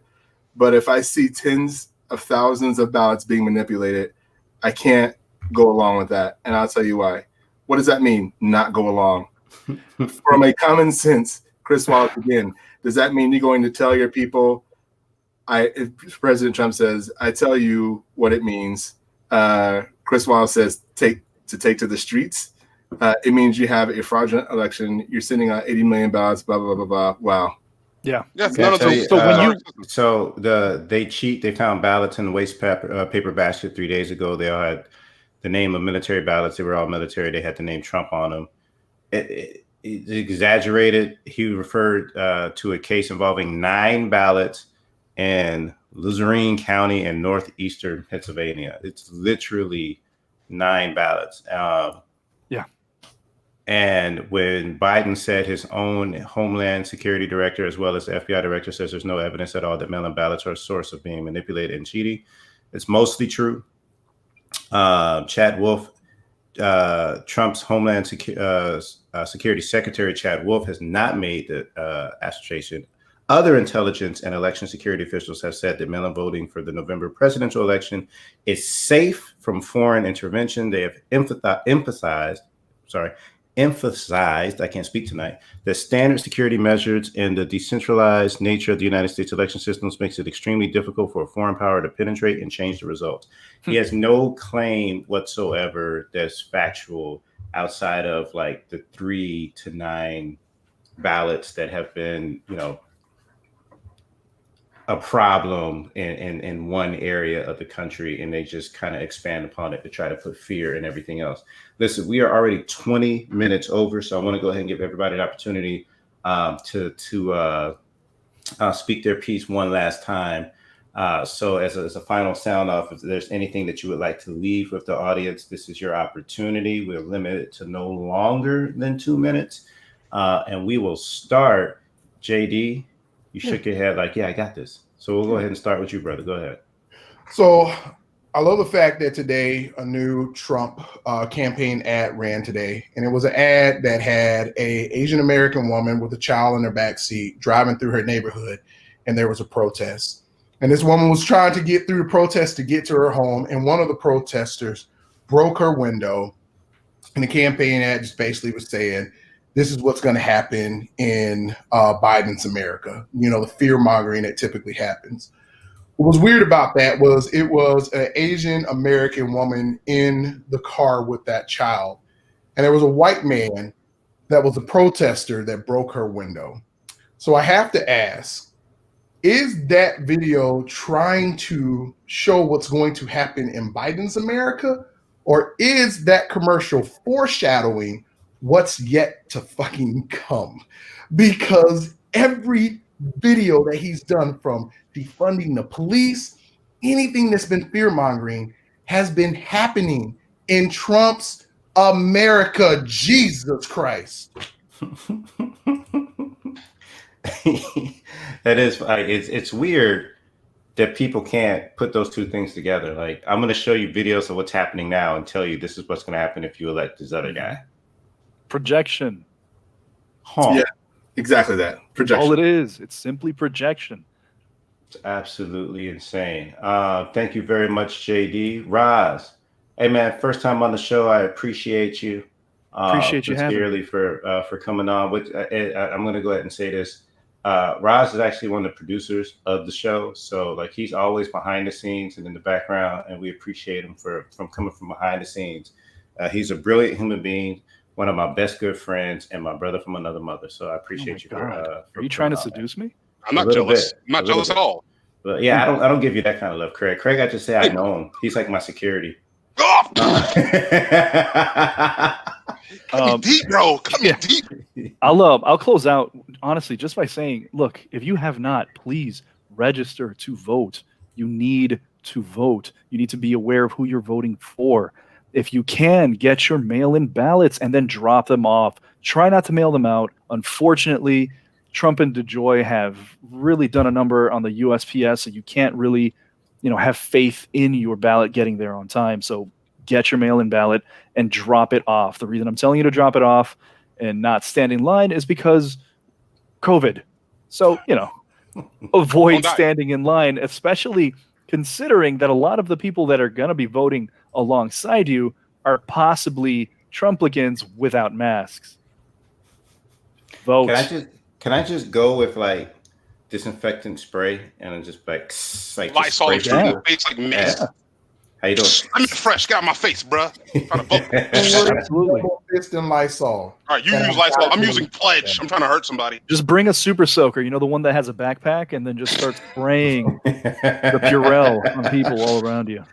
But if I see tens of thousands of ballots being manipulated, I can't go along with that. And I'll tell you why. What does that mean? Not go along. From a common sense, Chris Wallace again, does that mean you're going to tell your people, if President Trump says, I tell you what it means. Chris Wallace says, take to the streets. It means you have a fraudulent election. You're sending out 80 million ballots, blah, blah, blah, blah. Wow. Yeah. They cheat. They found ballots in the waste paper basket 3 days ago. They all had the name of military ballots. They were all military. They had the name Trump on them. It exaggerated. He referred to a case involving 9 ballots in Luzerne County in northeastern Pennsylvania. It's literally 9 ballots. And when Biden said his own Homeland Security director, as well as the FBI director, says there's no evidence at all that mail-in ballots are a source of being manipulated and cheating, it's mostly true. Chad Wolf, Trump's Homeland Security Secretary, Chad Wolf, has not made the assertion. Other intelligence and election security officials have said that mail-in voting for the November presidential election is safe from foreign intervention. They have emphasized, I can't speak tonight, that standard security measures and the decentralized nature of the United States election systems makes it extremely difficult for a foreign power to penetrate and change the results. He has no claim whatsoever that's factual outside of like the 3 to 9 ballots that have been, a problem in one area of the country, and they just kind of expand upon it to try to put fear and everything else. Listen, we are already 20 minutes over, so I want to go ahead and give everybody an opportunity to speak their piece one last time. So as a final sound off, if there's anything that you would like to leave with the audience, this is your opportunity. We're limited to no longer than 2 minutes. And we will start. JD, you shook your head like, yeah, I got this. So we'll go ahead and start with you, brother. Go ahead. So I love the fact that today a new Trump campaign ad ran today. And it was an ad that had a Asian American woman with a child in her back seat driving through her neighborhood. And there was a protest. And this woman was trying to get through the protest to get to her home. And one of the protesters broke her window. And the campaign ad just basically was saying, this is what's going to happen in Biden's America. You know, the fear mongering that typically happens. What was weird about that was it was an Asian American woman in the car with that child. And there was a white man that was a protester that broke her window. So I have to ask, is that video trying to show what's going to happen in Biden's America? Or is that commercial foreshadowing what's yet to fucking come? Because every video that he's done, from defunding the police, anything that's been fear-mongering, has been happening in Trump's America. Jesus Christ. That is, it's weird that people can't put those two things together. Like, I'm going to show you videos of what's happening now and tell you this is what's going to happen if you elect this other guy. Projection. Huh. Yeah, exactly that. Projection. All it is. It's simply projection. It's absolutely insane. Thank you very much, JD. Roz, hey man, first time on the show. I appreciate you. Appreciate you sincerely for coming on. I'm going to go ahead and say this. Roz is actually one of the producers of the show, so like he's always behind the scenes and in the background, and we appreciate him from coming from behind the scenes. He's a brilliant human being, one of my best good friends, and my brother from another mother. So I appreciate you. Are you trying to seduce me? I'm not jealous. I'm not jealous at all. But yeah, I don't give you that kind of love, Craig. Craig, I just say I know him. He's like my security. Cut me deep, bro. Cut me deep. I'll close out honestly just by saying, look, if you have not, please register to vote. You need to vote. You need to be aware of who you're voting for. If you can, get your mail-in ballots and then drop them off. Try not to mail them out. Unfortunately, Trump and DeJoy have really done a number on the USPS, so you can't really, have faith in your ballot getting there on time. So get your mail-in ballot and drop it off. The reason I'm telling you to drop it off and not stand in line is because COVID. So, avoid standing in line, especially considering that a lot of the people that are going to be voting alongside you are possibly Trumplicans without masks. Vote. Can I just go with like disinfectant spray and just like Lysol in your face like mace? Yeah. How you doing? I'm fresh. Get out my face, bro. Absolutely. Fist in Lysol. All right, you use Lysol. I'm using Pledge. I'm trying to hurt somebody. Just bring a super soaker. The one that has a backpack, and then just start spraying the Purell on people all around you.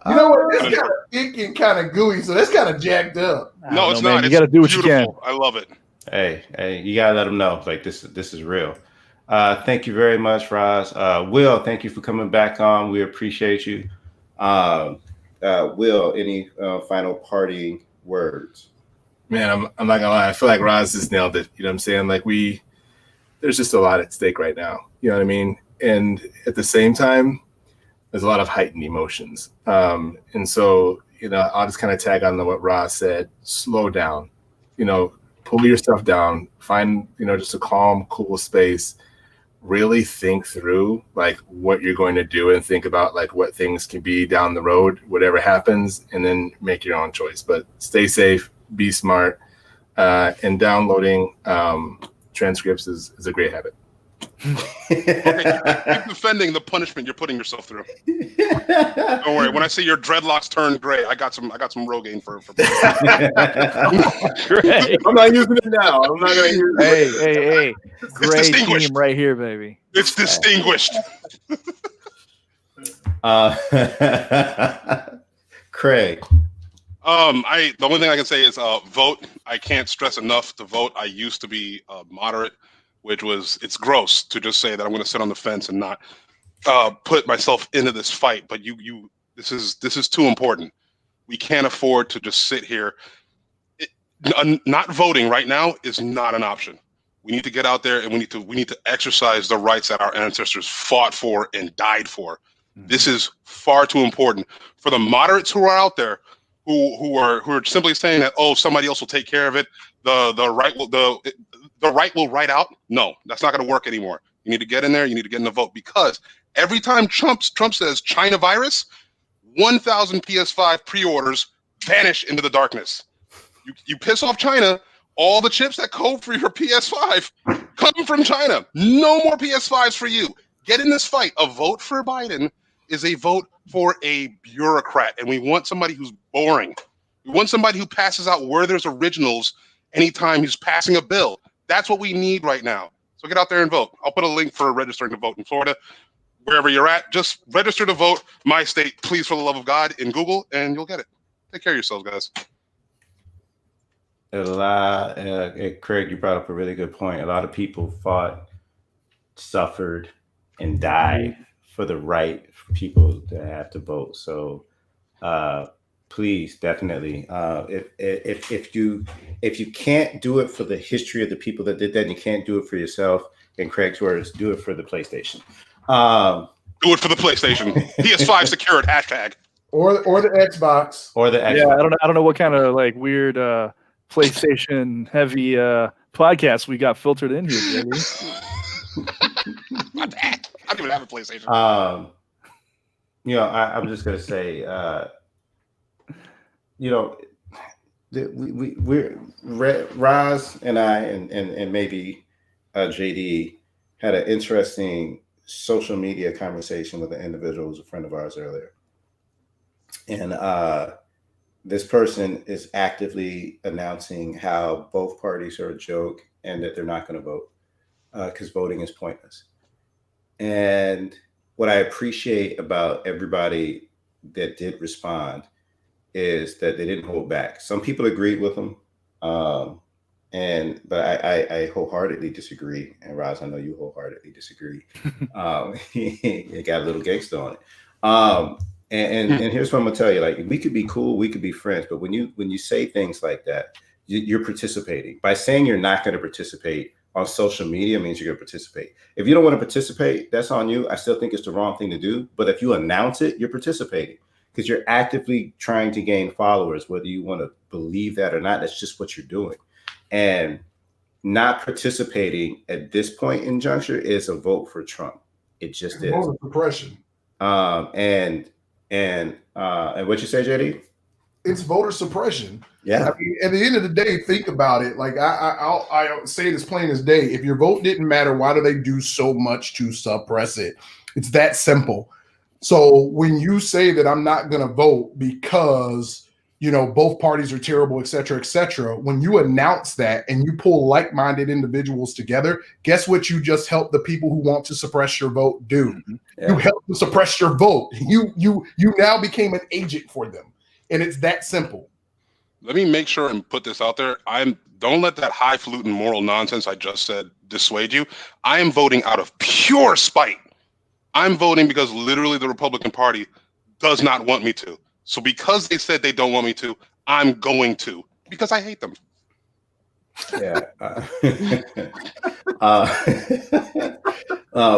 You know what? It's kind of thick and kind of gooey, so that's kind of jacked up. No, it's not. You got to do what you can. I love it. Hey, you gotta let them know. Like this is real. Thank you very much, Roz. Will, thank you for coming back on. We appreciate you. Will, any final parting words? Man, I'm not gonna lie. I feel like Roz just nailed it. You know what I'm saying? Like there's just a lot at stake right now. You know what I mean? And at the same time, there's a lot of heightened emotions. And so, I'll just kind of tag on to what Roz said. Slow down. Pull yourself down. Find, just a calm, cool space. Really think through like what you're going to do and think about like what things can be down the road, whatever happens, and then make your own choice. But stay safe, be smart, and downloading transcripts is a great habit. Keep defending the punishment you're putting yourself through. Don't worry. When I see your dreadlocks turn gray, I got some Rogaine for. Great. I'm not using it now. I'm not going to use it. Hey. Great distinguished. team right here, baby. It's distinguished. Craig. The only thing I can say is vote. I can't stress enough to vote. I used to be moderate, it's gross to just say that I'm going to sit on the fence and not put myself into this fight. But this is too important. We can't afford to just sit here. Not voting right now is not an option. We need to get out there and we need to exercise the rights that our ancestors fought for and died for. Mm-hmm. This is far too important for the moderates who are out there who are simply saying that, oh, somebody else will take care of it. The right will write out. No, that's not going to work anymore. You need to get in there. You need to get in the vote, because every time Trump says China virus, 1,000 PS5 pre-orders vanish into the darkness. You piss off China, all the chips that code for your PS5 come from China. No more PS5s for you. Get in this fight. A vote for Biden is a vote for a bureaucrat, and we want somebody who's boring. We want somebody who passes out Werther's originals anytime he's passing a bill. That's what we need right now. So get out there and vote. I'll put a link for registering to vote in Florida. Wherever you're at, just register to vote. My state, please, for the love of God, in Google, and you'll get it. Take care of yourselves, guys. Craig, you brought up a really good point. A lot of people fought, suffered, and died for the right for people to have to vote. So please, definitely, if you can't do it for the history of the people that did that, and you can't do it for yourself, in Craig's words, do it for the PlayStation. Do it for the PlayStation. PS5 secured hashtag. Or the Xbox. Or the Xbox. Yeah, I don't know what kind of like weird PlayStation heavy podcast we got filtered in here, baby. My bad. I don't even have a PlayStation. I'm just gonna say, we're Roz and I and maybe JD had an interesting social media conversation with an individual who's a friend of ours earlier, and this person is actively announcing how both parties are a joke and that they're not going to vote because voting is pointless. And what I appreciate about everybody that did respond is that they didn't hold back. Some people agreed with them, but I wholeheartedly disagree. And Roz, I know you wholeheartedly disagree. You got a little gangster on it. And here's what I'm gonna tell you: like, we could be cool, we could be friends, but when you say things like that, you're participating. By saying you're not going to participate on social media means you're going to participate. If you don't want to participate, that's on you. I still think it's the wrong thing to do. But if you announce it, you're participating because you're actively trying to gain followers, whether you want to believe that or not. That's just what you're doing. And not participating at this point in juncture is a vote for Trump. It just is. Voter suppression. And what you say, JD? It's voter suppression. Yeah. I mean, at the end of the day, think about it. Like I'll say it as plain as day. If your vote didn't matter, why do they do so much to suppress it? It's that simple. So when you say that I'm not going to vote because, both parties are terrible, et cetera, when you announce that and you pull like-minded individuals together, guess what you just helped the people who want to suppress your vote do? Mm-hmm. Yeah. You helped to suppress your vote. You now became an agent for them. And it's that simple. Let me make sure and put this out there. Don't let that highfalutin moral nonsense I just said dissuade you. I am voting out of pure spite. I'm voting because literally the Republican Party does not want me to. So because they said they don't want me to, I'm going to because I hate them. Yeah.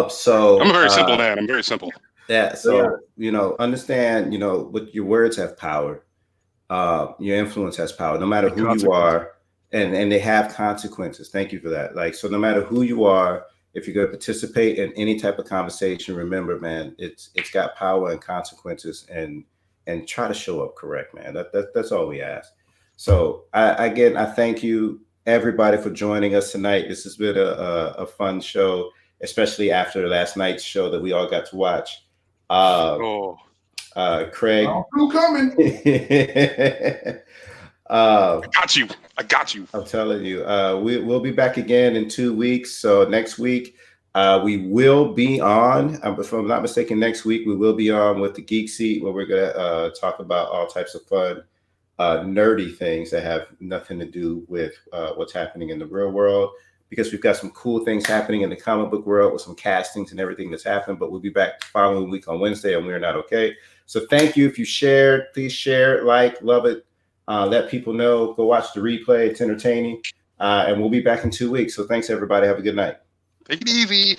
So I'm a very simple man. I'm very simple. Yeah. So, understand, what your words have power. Your influence has power, no matter who you are. And they have consequences. Thank you for that. Like, so no matter who you are, if you're going to participate in any type of conversation, remember, man, it's got power and consequences, and try to show up correct, man. That's all we ask. So I thank you everybody for joining us tonight. This has been a fun show. especially after last night's show that we all got to watch. Craig, I'm coming. I got you. I'm telling you, we'll be back again in 2 weeks. So next week, we will be on, if I'm not mistaken, next week we will be on with the Geek Seat, where we're going to talk about all types of fun, nerdy things that have nothing to do with what's happening in the real world, because we've got some cool things happening in the comic book world with some castings and everything that's happened. But we'll be back the following week on Wednesday on We're Not Okay. So thank you. If you shared, please share, like, love it. Let people know. Go watch the replay. It's entertaining. And we'll be back in 2 weeks. So thanks, everybody. Have a good night. Take it easy.